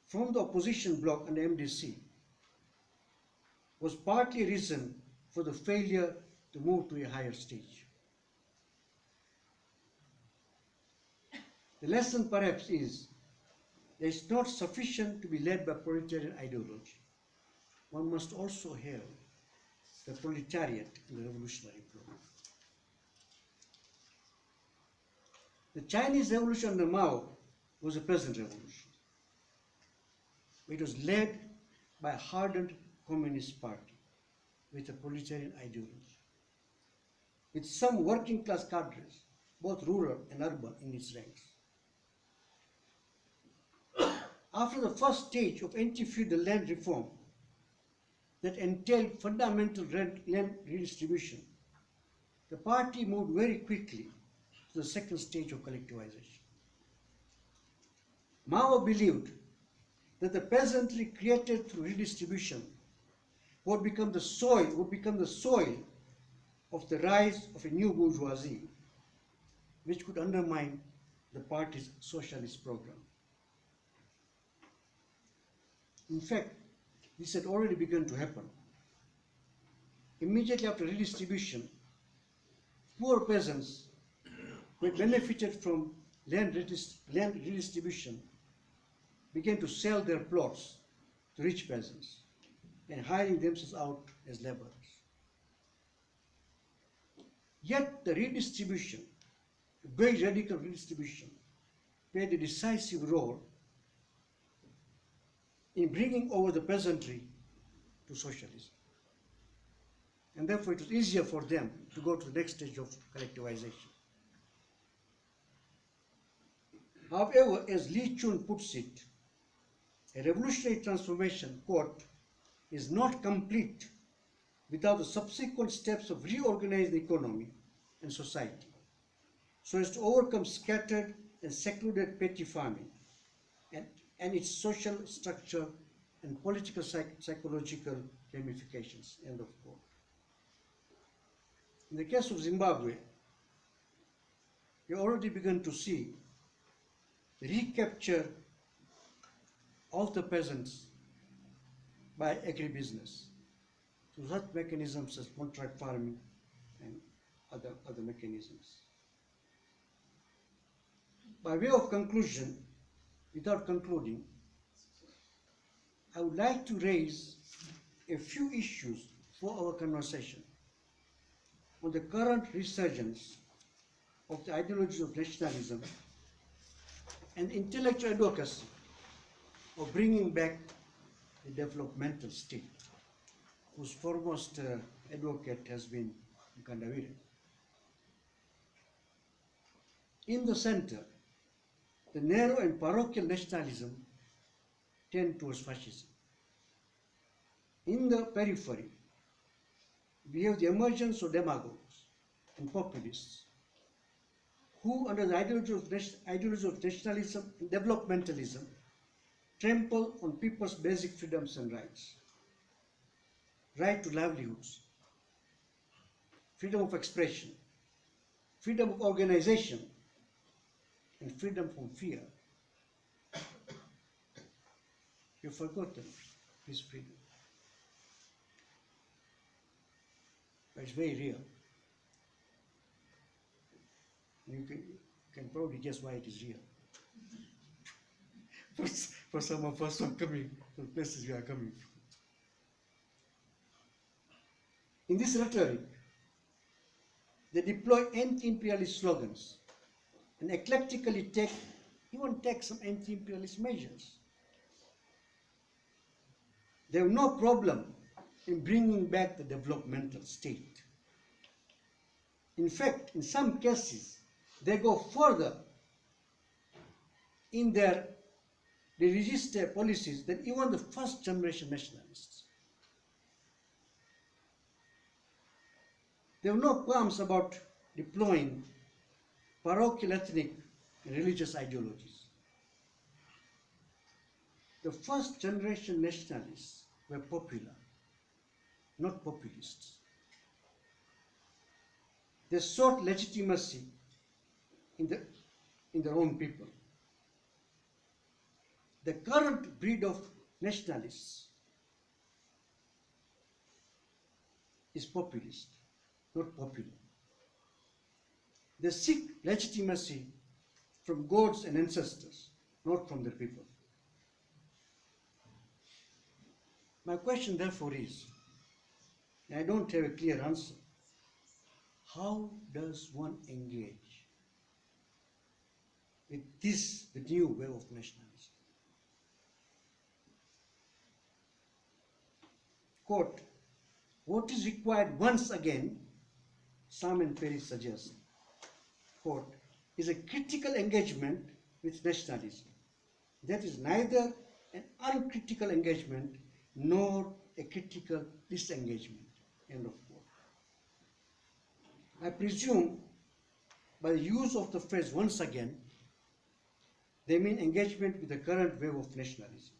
from the opposition bloc under MDC was partly a reason for the failure to move to a higher stage? The lesson perhaps is that it's not sufficient to be led by proletarian ideology. One must also hail the proletariat in the revolutionary program. The Chinese Revolution under Mao was a peasant revolution. It was led by a hardened Communist Party with a proletarian ideology, with some working class cadres, both rural and urban, in its ranks. After the first stage of anti-feudal land reform that entailed fundamental land redistribution, the party moved very quickly to the second stage of collectivization. Mao believed that the peasantry created through redistribution would become the soil of the rise of a new bourgeoisie, which could undermine the party's socialist program. In fact, this had already begun to happen. Immediately after redistribution, poor peasants who had benefited from land redistribution began to sell their plots to rich peasants and hiring themselves out as laborers. Yet the redistribution, very radical redistribution, played a decisive role in bringing over the peasantry to socialism. And therefore it was easier for them to go to the next stage of collectivization. However, as Lee Chun puts it, a revolutionary transformation, quote, is not complete without the subsequent steps of reorganizing the economy and society so as to overcome scattered and secluded petty farming and its social structure and political psychological ramifications, end of quote. In the case of Zimbabwe, we already begun to see the recapture of the peasants by agribusiness through such mechanisms as contract farming and other mechanisms. By way of conclusion, without concluding, I would like to raise a few issues for our conversation on the current resurgence of the ideologies of nationalism and intellectual advocacy of bringing back the developmental state, whose foremost advocate has been Kandavire. In the center, the narrow and parochial nationalism tend towards fascism. In the periphery, we have the emergence of demagogues and populists who, under the ideology of nationalism and developmentalism, trample on people's basic freedoms and rights. Right to livelihoods, freedom of expression, freedom of organization, and freedom from fear. You've forgotten this freedom. But it's very real. You can probably guess why it is real. For some of us who are coming from places we are coming from. In this rhetoric, they deploy anti-imperialist slogans and eclectically take some anti-imperialist measures. They have no problem in bringing back the developmental state. In fact, in some cases, they go further in they resist their policies than even the first generation nationalists. They have no qualms about deploying parochial ethnic and religious ideologies. The first generation nationalists were popular, not populists. They sought legitimacy in their own people. The current breed of nationalists is populist, not popular. They seek legitimacy from gods and ancestors, not from their people. My question therefore is, and I don't have a clear answer, how does one engage with the new wave of nationalism? Quote, what is required once again, Sam and Perry suggest, quote, is a critical engagement with nationalism. That is neither an uncritical engagement nor a critical disengagement, end of quote. I presume by the use of the phrase once again, they mean engagement with the current wave of nationalism.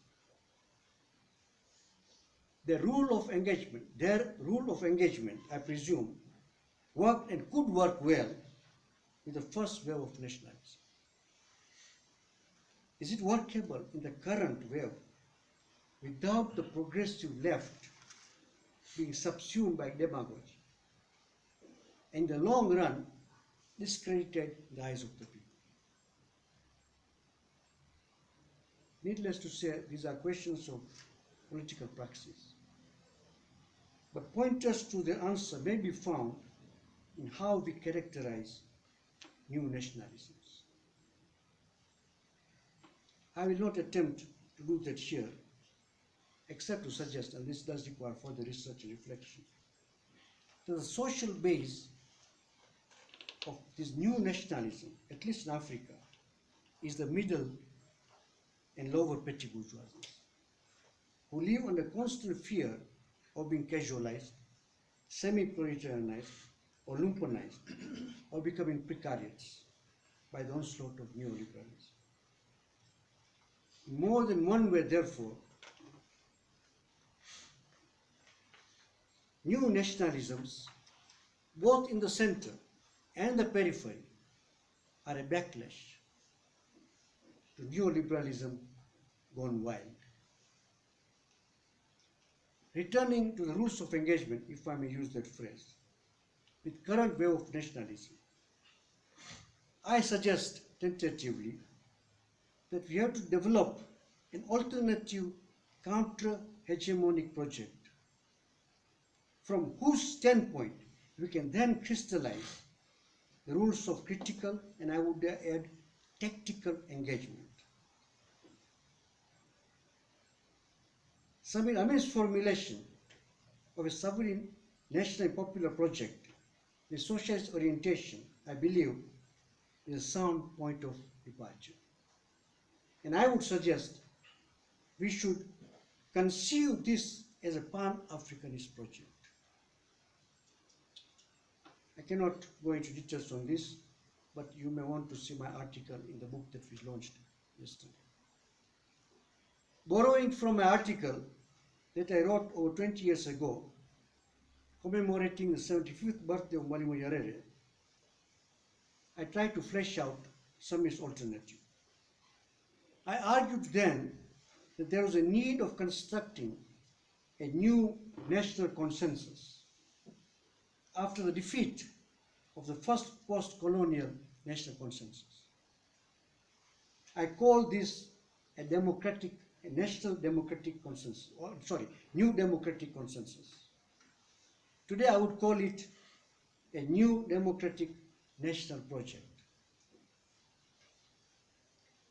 Their rule of engagement, I presume, worked and could work well with the first wave of nationalism. Is it workable in the current wave without the progressive left being subsumed by demagogy and in the long run discredited in the eyes of the people? Needless to say, these are questions of political praxis. But pointers to the answer may be found in how we characterize new nationalisms. I will not attempt to do that here, except to suggest, and this does require further research and reflection, that the social base of this new nationalism, at least in Africa, is the middle and lower petty bourgeoisies, who live under constant fear of being casualized, semi-proletarianized, or lumpenized, or becoming precariats by the onslaught of neoliberalism. In more than one way, therefore, new nationalisms, both in the center and the periphery, are a backlash to neoliberalism gone wild. Returning to the rules of engagement, if I may use that phrase, with current wave of nationalism, I suggest tentatively that we have to develop an alternative counter-hegemonic project from whose standpoint we can then crystallize the rules of critical, and I would add, tactical engagement. Samir Amin's formulation of a sovereign national and popular project with socialist orientation, I believe, is a sound point of departure. And I would suggest we should conceive this as a Pan-Africanist project. I cannot go into details on this, but you may want to see my article in the book that we launched yesterday. Borrowing from my article that I wrote over 20 years ago, commemorating the 75th birthday of Mwalimu Harare, I tried to flesh out Samir's alternative. I argued then that there was a need of constructing a new national consensus after the defeat of the first post-colonial national consensus. I call this a national democratic consensus, new democratic consensus. Today I would call it a new democratic national project.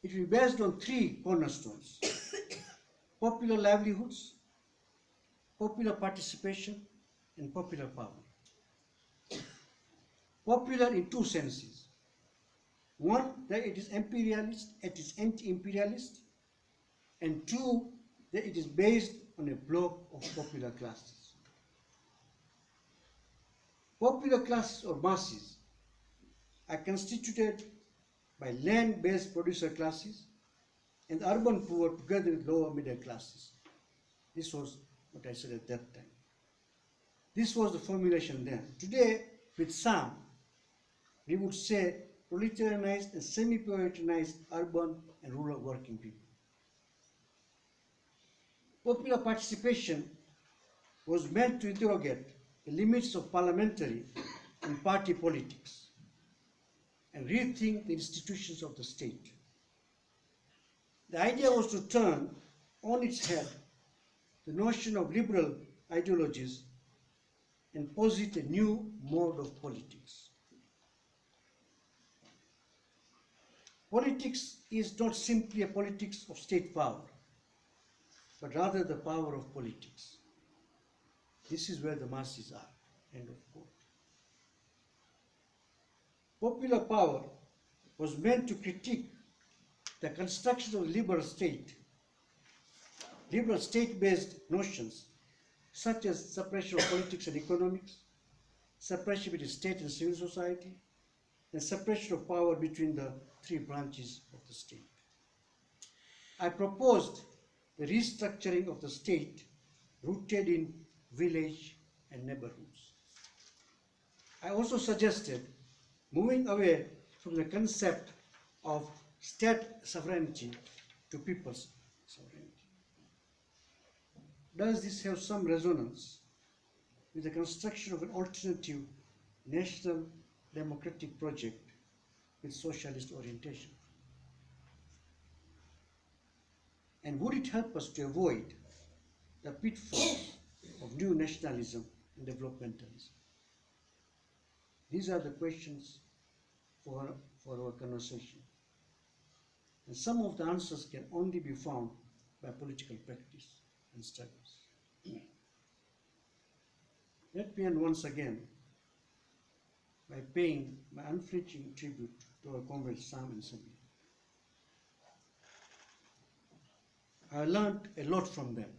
It will be based on three cornerstones: popular livelihoods, popular participation, and popular power. Popular in two senses. One, that it is imperialist, it is anti-imperialist, and two, that it is based on a bloc of popular classes. Popular classes or masses, are constituted by land-based producer classes and urban poor together with lower middle classes. This was what I said at that time. This was the formulation then. Today, with some, we would say proletarianized and semi-proletarianized urban and rural working people. Popular participation was meant to interrogate the limits of parliamentary and party politics and rethink the institutions of the state. The idea was to turn on its head the notion of liberal ideologies and posit a new mode of politics. Politics is not simply a politics of state power, but rather the power of politics. This is where the masses are. End of quote. Popular power was meant to critique the construction of the liberal state-based notions such as separation of politics and economics, separation between state and civil society, and separation of power between the three branches of the state. I proposed the restructuring of the state rooted in village and neighborhoods. I also suggested moving away from the concept of state sovereignty to people's sovereignty. Does this have some resonance with the construction of an alternative national democratic project with socialist orientation? And would it help us to avoid the pitfalls of new nationalism and developmentalism? These are the questions for our conversation. And some of the answers can only be found by political practice and struggles. Let me end once again by paying my unflinching tribute to our comrades Sam and Samir. I learned a lot from them,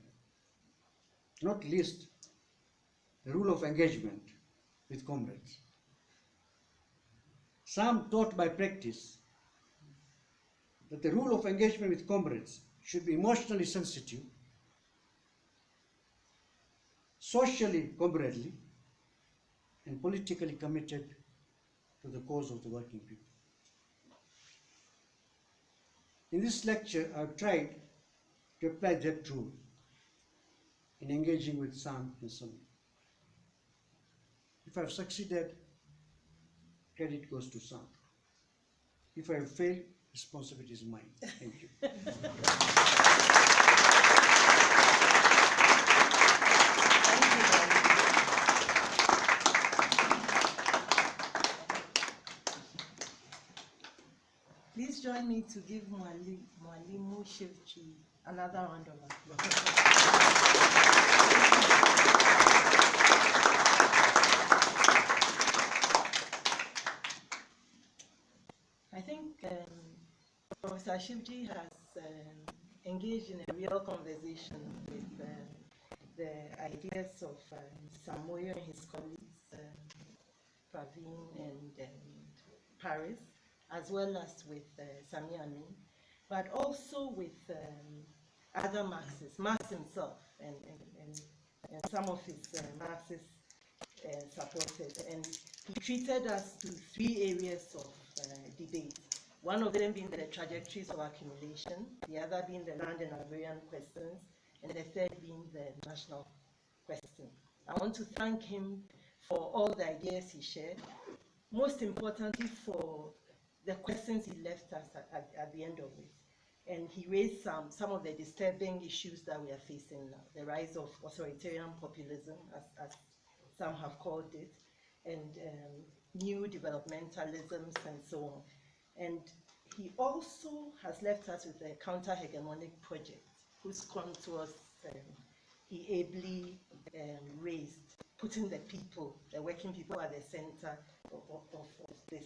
not least the rule of engagement with comrades. Sam taught by practice that the rule of engagement with comrades should be emotionally sensitive, socially comradely, and politically committed to the cause of the working people. In this lecture, I've tried to apply that rule in engaging with Sam and Samir. If I've succeeded, credit goes to Sam. If I have failed, responsibility is mine. Thank you. Please join me to give Mwalimu Shivji another round of applause. I think Professor Shivji has engaged in a real conversation with the ideas of Moyo and his colleagues, Praveen and Paris, as well as with Amin, but also with other Marxists, Marx himself and some of his Marxist supporters. And he treated us to three areas of debate. One of them being the trajectories of accumulation, the other being the land and agrarian questions, and the third being the national question. I want to thank him for all the ideas he shared, most importantly for the questions he left us at the end of it. And he raised some of the disturbing issues that we are facing now, the rise of authoritarian populism, as some have called it, and new developmentalisms and so on. And he also has left us with a counter-hegemonic project, whose contours he ably raised, putting the people, the working people at the center of this.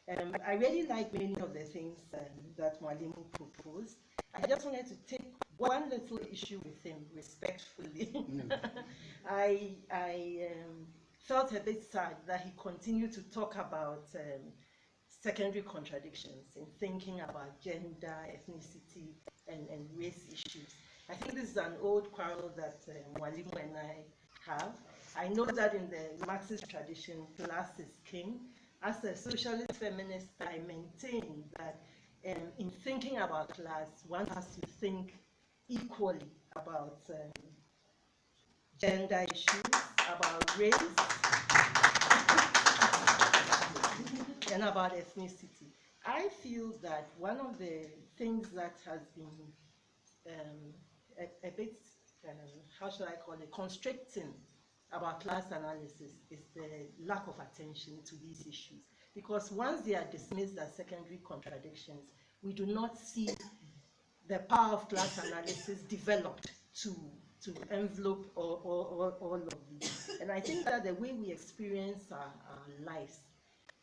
I really like many of the things that Mwalimu proposed. I just wanted to take one little issue with him respectfully. I felt a bit sad that he continued to talk about secondary contradictions in thinking about gender, ethnicity, and race issues. I think this is an old quarrel that Mwalimu and I have. I know that in the Marxist tradition, class is king. As a socialist feminist, I maintain that in thinking about class, one has to think equally about gender issues, about race, and about ethnicity. I feel that one of the things that has been a bit, how should I call it, constricting about class analysis is the lack of attention to these issues. Because once they are dismissed as secondary contradictions, we do not see the power of class analysis developed to envelope all of these. And I think that the way we experience our lives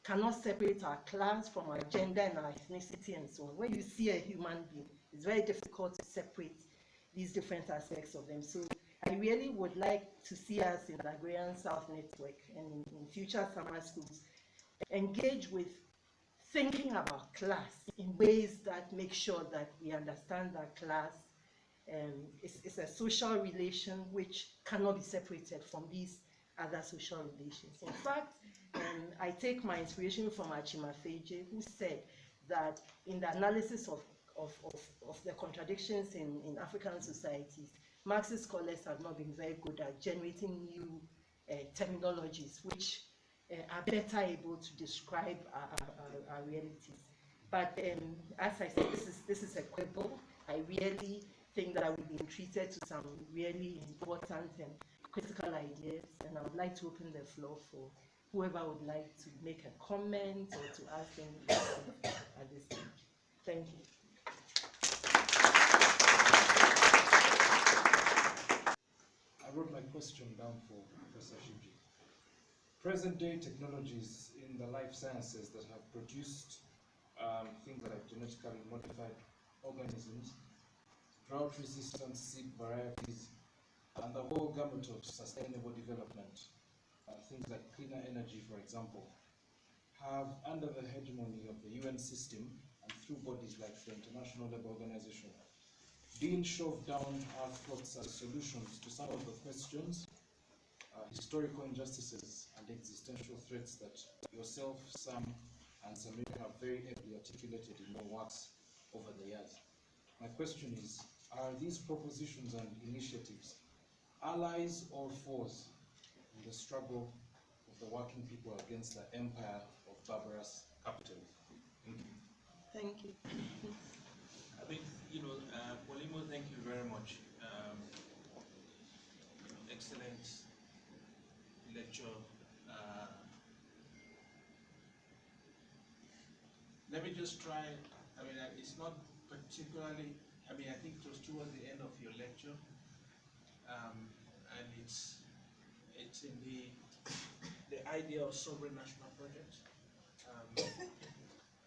cannot separate our class from our gender and our ethnicity and so on. When you see a human being, it's very difficult to separate these different aspects of them. So I really would like to see us in the Agrarian South Network and in future summer schools engage with thinking about class in ways that make sure that we understand that class is a social relation which cannot be separated from these other social relations. In fact, I take my inspiration from Achima Feje, who said that in the analysis of the contradictions in African societies, Marxist scholars have not been very good at generating new terminologies which are better able to describe our realities. But as I said, this is a quibble. I really think that I will be treated to some really important and critical ideas, and I would like to open the floor for whoever would like to make a comment or to ask any questions at this stage. Thank you. I wrote my question down for Professor Shivji. Present-day technologies in the life sciences that have produced things like genetically modified organisms, drought-resistant seed varieties, and the whole gamut of sustainable development, things like cleaner energy, for example, have, under the hegemony of the UN system and through bodies like the International Labour Organization, been shoved down our throats as solutions to some of the questions, historical injustices, and existential threats that yourself, Sam, and Samir have very ably articulated in your works over the years. My question is, are these propositions and initiatives allies or foes in the struggle of the working people against the empire of barbarous capitalism? Thank you. Thank you. I think, Polimo, thank you very much. Excellent lecture. Let me just try, it's not particularly, I think it was towards the end of your lecture, and it's in the idea of sovereign national projects.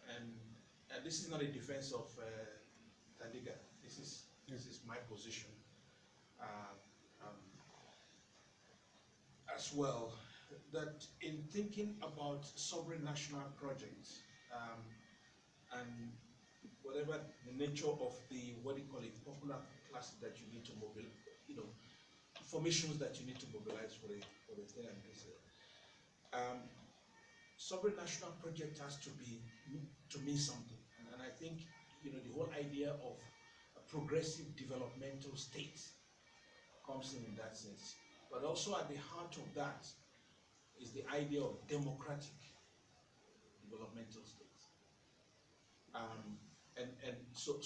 And this is not a defense of Tadiga. This is my position as well. That in thinking about sovereign national projects and whatever the nature of the popular classes that you need to mobilize, formations that you need to mobilize for the thing and this. Sovereign national project has to mean something, and I think the whole idea of a progressive developmental state comes in that sense. But also at the heart of that is the idea of democratic developmental states. And so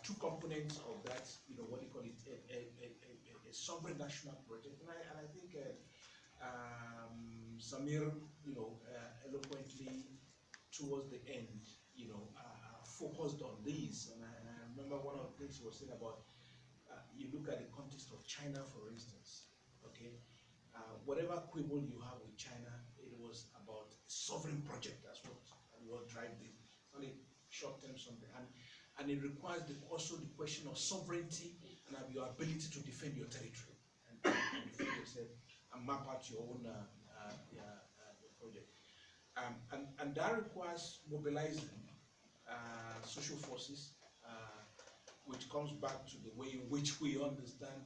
two components of that, a sovereign national project, and I think Samir, eloquently towards the end, focused on these, and I remember one of the things he was saying about, you look at the context of China, for instance, okay, whatever quibble you have with China, it was about a sovereign project. That's what drive this. It's not a short-term something, and it requires also the question of sovereignty and your ability to defend your territory and defend yourself and map out your own project. And that requires mobilizing social forces, which comes back to the way in which we understand,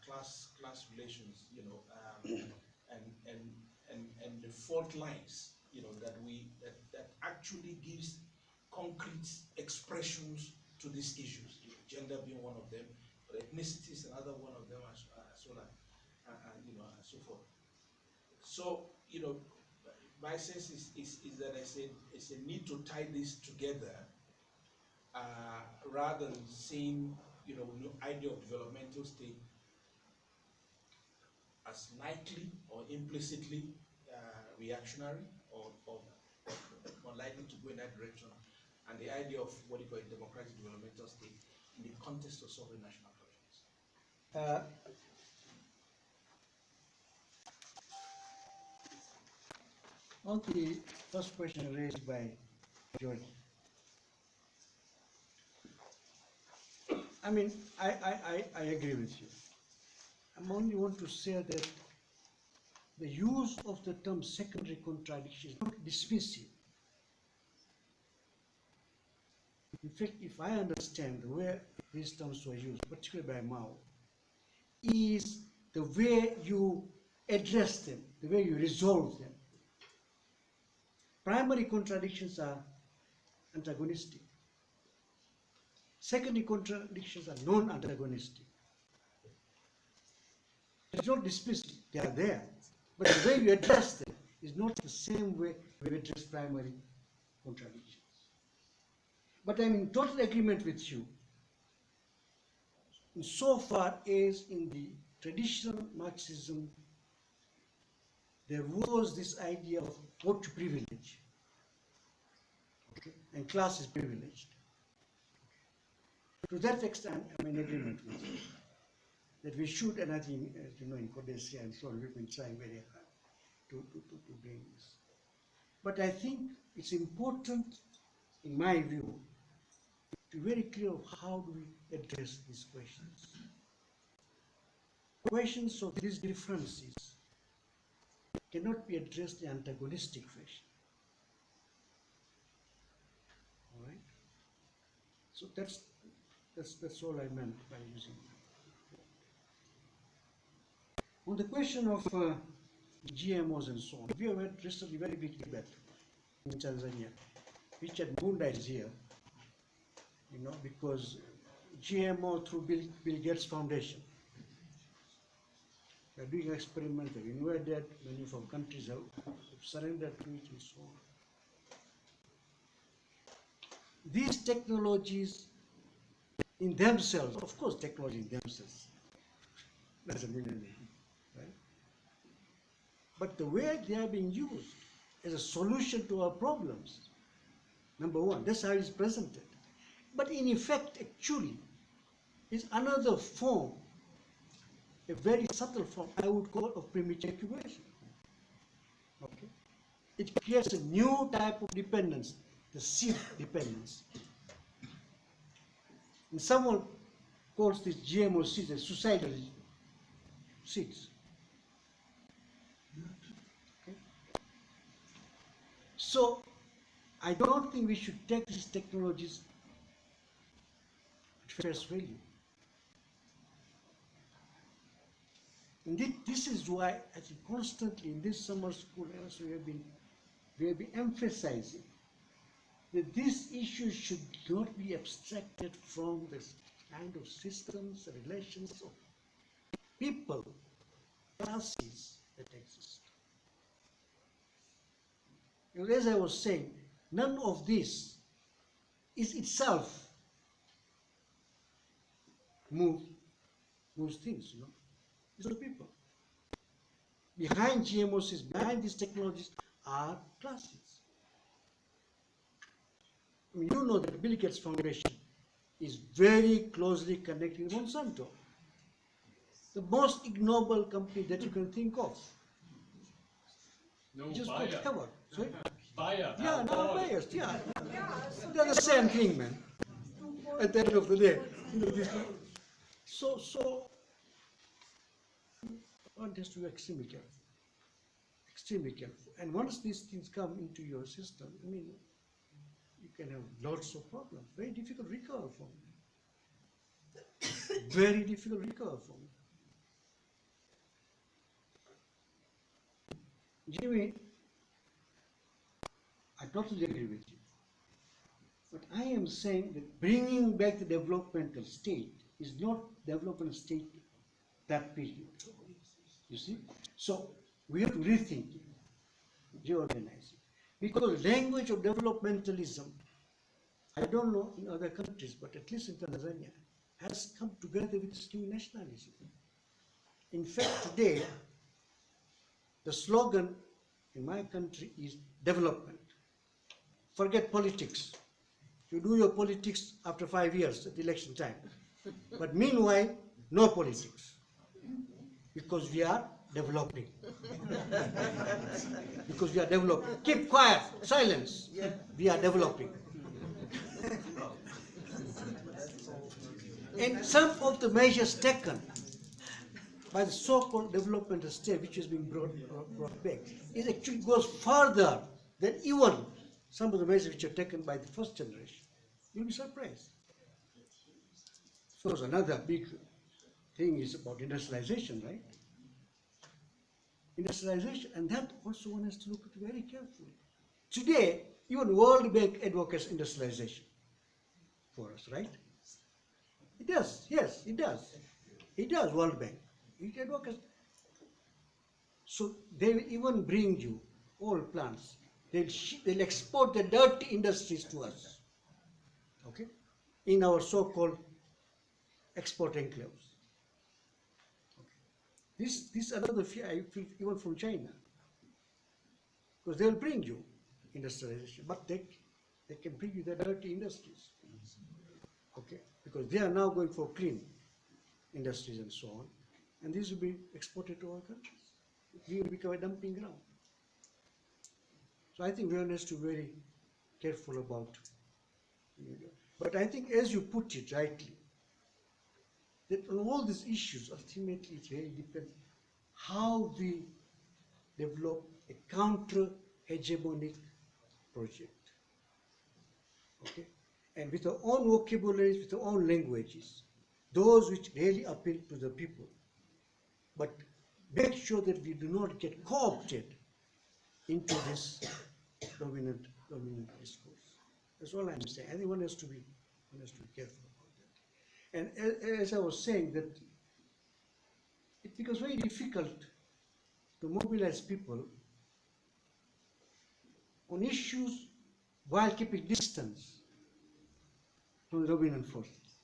class relations, and the fault lines, that actually gives concrete expressions to these issues. Gender being one of them, but ethnicity is another one of them, as well, and so forth. So, my sense is that it's a need to tie this together, rather than seeing, idea of developmental state as likely or implicitly reactionary or likely to go in that direction, and the idea of what you call a democratic developmental state in the context of solving national problems. On the first question raised by George, I mean, I agree with you. I only want to say that the use of the term secondary contradiction is not dismissive. In fact, if I understand the way these terms were used, particularly by Mao, is the way you address them, the way you resolve them. Primary contradictions are antagonistic. Secondary contradictions are non-antagonistic. It's not dismissive, they are there. But the way you address them is not the same way we address primary contradictions. But I'm in total agreement with you insofar as in the traditional Marxism there was this idea of what to privilege, okay? And class is privileged. To that extent, I'm in agreement with you that we should, and I think, in Codecia and so on, we've been trying very hard to bring this. But I think it's important, in my view, to be very clear of how do we address these questions. Questions of these differences cannot be addressed in antagonistic fashion. All right? So that's all I meant by using that. On the question of GMOs and so on, we have had recently a very big debate in Tanzania. Richard Munda is here, because GMO through Bill Gates Foundation. They are doing experiments, they've invaded, many of our countries have surrendered to it and so on. These technologies in themselves, of course technology in themselves doesn't mean anything, right? But the way they are being used as a solution to our problems, number one, that's how it's presented. But in effect, actually, is another form, a very subtle form, I would call, of premature accumulation. Okay? It creates a new type of dependence, the seed dependence. And someone calls these GMO seeds as suicidal seeds. Okay? So, I don't think we should take these technologies at face value. Indeed, this is why I think constantly in this summer school also we have been emphasizing that these issues should not be abstracted from the kind of systems, relations of people, classes that exist. As I was saying, none of this is itself moves things, These are people. Behind GMOs, behind these technologies are classes. I mean, you know that the Bill Gates Foundation is very closely connected with Monsanto, the most ignoble company that you can think of. No, just Bayer. whatever. Sorry? Bayer. Yeah, no biased. Yeah, they're the same thing, man. At the end of the day, So one has to be extremely extremely careful. And once these things come into your system, I mean, you can have lots of problems. Very difficult recover from it. Very difficult recover from it. Jimmy, I totally agree with you. But I am saying that bringing back the developmental state is not developmental state that period. You see? So we have to rethink it, reorganize it. Because language of developmentalism, I don't know in other countries, but at least in Tanzania, has come together with this new nationalism. In fact, today, the slogan in my country is development. Forget politics. You do your politics after 5 years at election time. But meanwhile, no politics. Because we are developing. Because we are developing. Keep quiet, silence. We are developing. And some of the measures taken by the so-called developmental state, which is being brought back, it actually goes further than even some of the measures which are taken by the first generation. You'll be surprised. So another big thing is about industrialization, right? Industrialization, and that also one has to look at very carefully. Today, even World Bank advocates industrialization for us, right? It does, yes, it does. It does, World Bank. It advocates. So they will even bring you all plants. They'll export the dirty industries to us, okay, in our so-called export enclaves. Okay. This another fear I feel even from China, because they'll bring you industrialization, but they can bring you the dirty industries, okay, because they are now going for clean industries and so on, and these will be exported to our countries. We will become a dumping ground. So I think one has to be very careful about, but I think as you put it rightly, that on all these issues, ultimately it really depends how we develop a counter-hegemonic project, okay? And with our own vocabularies, with our own languages, those which really appeal to the people, but make sure that we do not get co-opted into this dominant discourse. That's all I'm saying. I think one has to be careful about that. And as I was saying, that it becomes very difficult to mobilize people on issues while keeping distance from the dominant forces.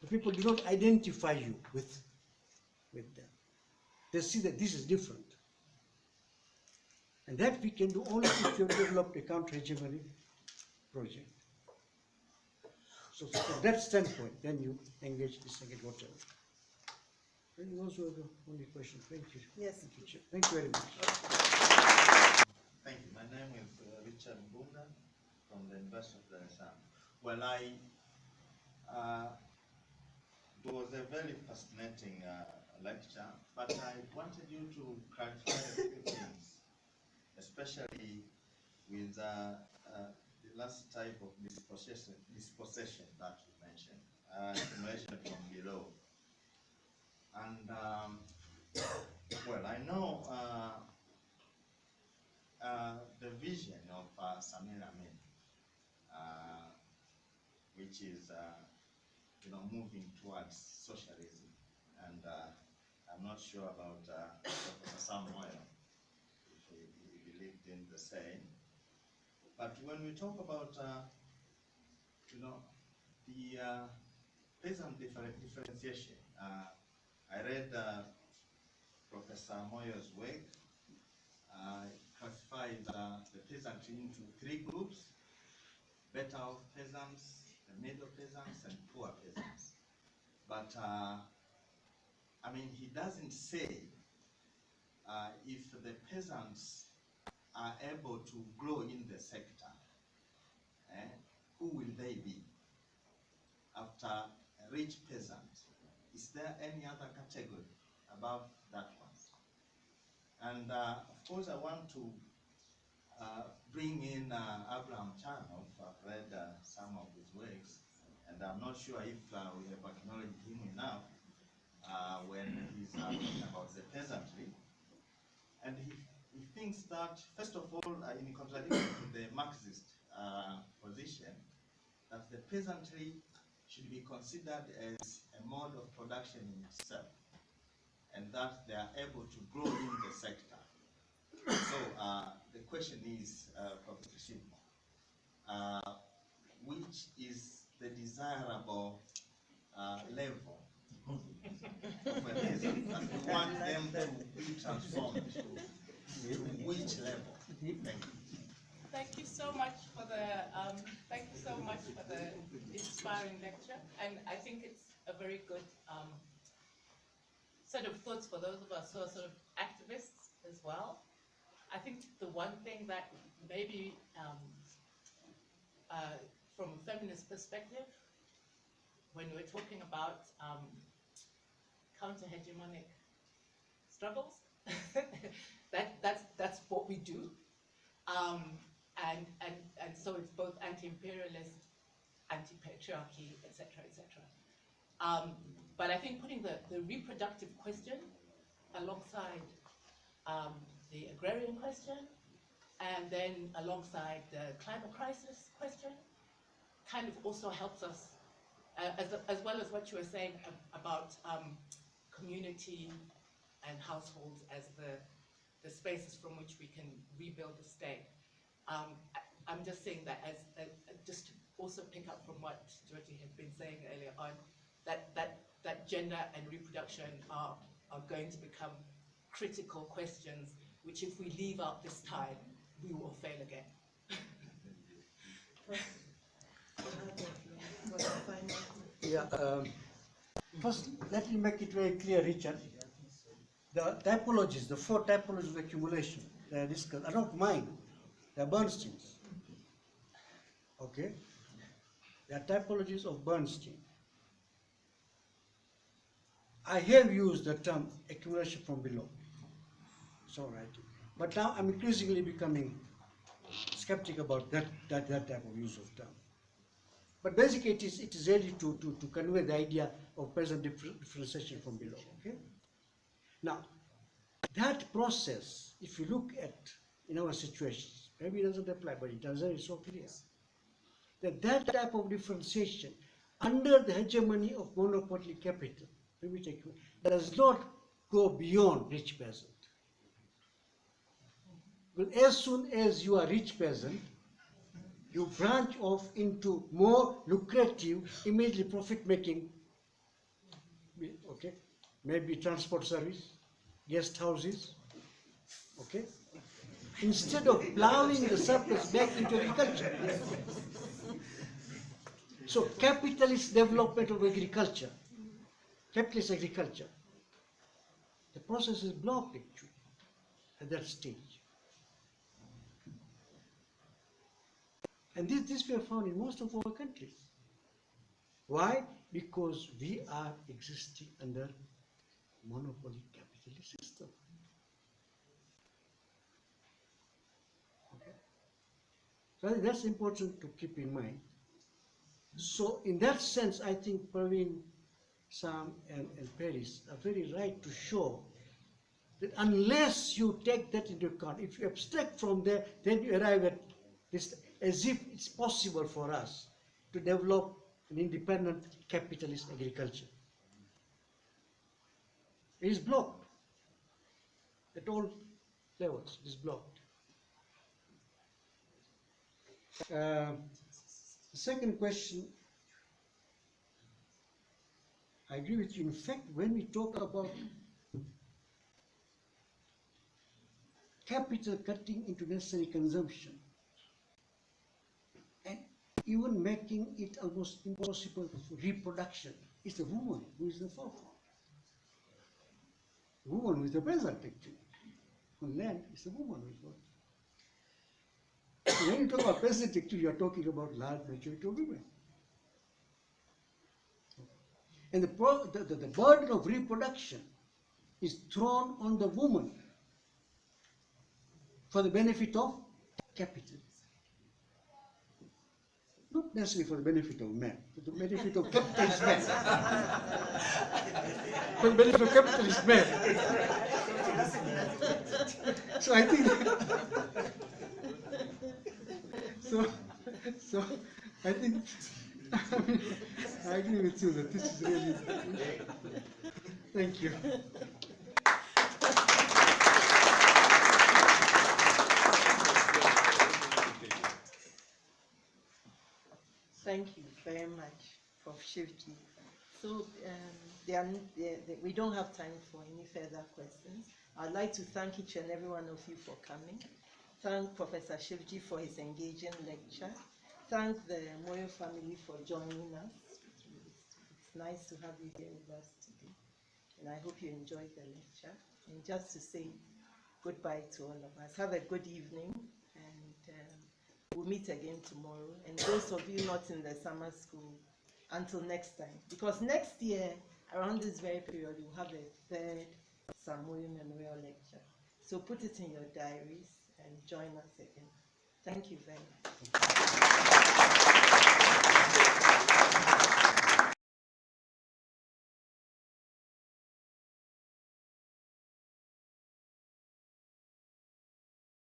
The people do not identify you with them. They see that this is different. And that we can do only if you have developed a counter-hegemony project. So from that standpoint, then you engage this again, whatever. I think those were the only questions. Thank you. Yes. Thank you, Chair. Thank you very much. Thank you. My name is Richard Mbunga from the University of Dar es Salaam. Well, it was a very fascinating lecture, but I wanted you to clarify a few things, especially with the last type of dispossession that you mentioned, accumulation from below. And well, I know the vision of Samir Amin, which is moving towards socialism, and I'm not sure about Professor Moyo, if he believed in the same. But when we talk about the peasant differentiation, I read Professor Moyo's work. Classified the peasant into 3 groups: better off peasants, the middle peasants, and poor peasants. But I mean, he doesn't say if the peasants are able to grow in the sector, who will they be after a rich peasant? Is there any other category above that one? And of course, I want to bring in Abraham Chanov. I've read some of his works, and I'm not sure if we have acknowledged him enough when he's talking about the peasantry. And he thinks that, first of all, in contradiction to the Marxist position, that the peasantry should be considered as a mode of production in itself, and that they are able to grow in the sector. So the question is, Professor Shivji, which is the desirable level of a peasant that we want them to be transformed to which level? Thank you. Thank you so much for the inspiring lecture, and I think it's a very good set of thoughts for those of us who are sort of activists as well. I think the one thing that maybe from a feminist perspective, when we're talking about counter-hegemonic struggles, that's what we do. And so it's both anti-imperialist, anti-patriarchy, etc., etc. But I think putting the reproductive question alongside the agrarian question, and then alongside the climate crisis question, kind of also helps us, as well as what you were saying about community and households as the spaces from which we can rebuild the state. I'm just saying that as just to also pick up from what Georgie had been saying earlier on, that gender and reproduction are going to become critical questions, which if we leave out this time, we will fail again. Yeah. First, let me make it very clear, Richard. The typologies, the 4 typologies of accumulation that I discussed, are not mine. They are Bernstein's. Okay? They are typologies of Bernstein. I have used the term accumulation from below. It's all right. But now I'm increasingly becoming skeptic about that type of use of term. But basically it is really to convey the idea of present differentiation from below. Okay? Now, that process, if you look at in our situations, maybe it doesn't apply, but in Tanzania it's so clear, that type of differentiation under the hegemony of monopoly capital, does not go beyond rich peasant. But as soon as you are rich peasant, you branch off into more lucrative, immediately profit-making, okay, maybe transport service, guest houses, okay, instead of plowing the surplus back into agriculture. So capitalist development of agriculture, capitalist agriculture, the process is blocked actually at that stage. And this we have found in most of our countries. Why? Because we are existing under monopoly capitalist system. Okay. So I think that's important to keep in mind. So in that sense, I think Praveen, Sam, and Paris are very right to show that unless you take that into account, if you abstract from there, then you arrive at this, as if it's possible for us to develop an independent capitalist agriculture. It is blocked at all levels. It is blocked. The second question, I agree with you. In fact, when we talk about capital cutting into necessary consumption, and even making it almost impossible for reproduction, it's the woman who is the forefront. The woman who is the peasant, actually. On land, it's the woman who is the forefront. When you talk about peasant, actually, you are talking about large majority of women. And the burden of reproduction is thrown on the woman for the benefit of capitalism. Not necessarily for the benefit of men, for the benefit of capitalist men. For the benefit of capitalist men. So I think, so I think, I agree with you that this is really, thank you. Thank you very much, Prof. Shivji. So we don't have time for any further questions. I'd like to thank each and every one of you for coming. Thank Professor Shivji for his engaging lecture. Thank the Moyo family for joining us. It's nice to have you here with us today. And I hope you enjoyed the lecture. And just to say goodbye to all of us. Have a good evening, and we'll meet again tomorrow. And those of you not in the summer school, until next time. Because next year, around this very period, we'll have a third Moyo Memorial Lecture. So put it in your diaries and join us again. Thank you very much.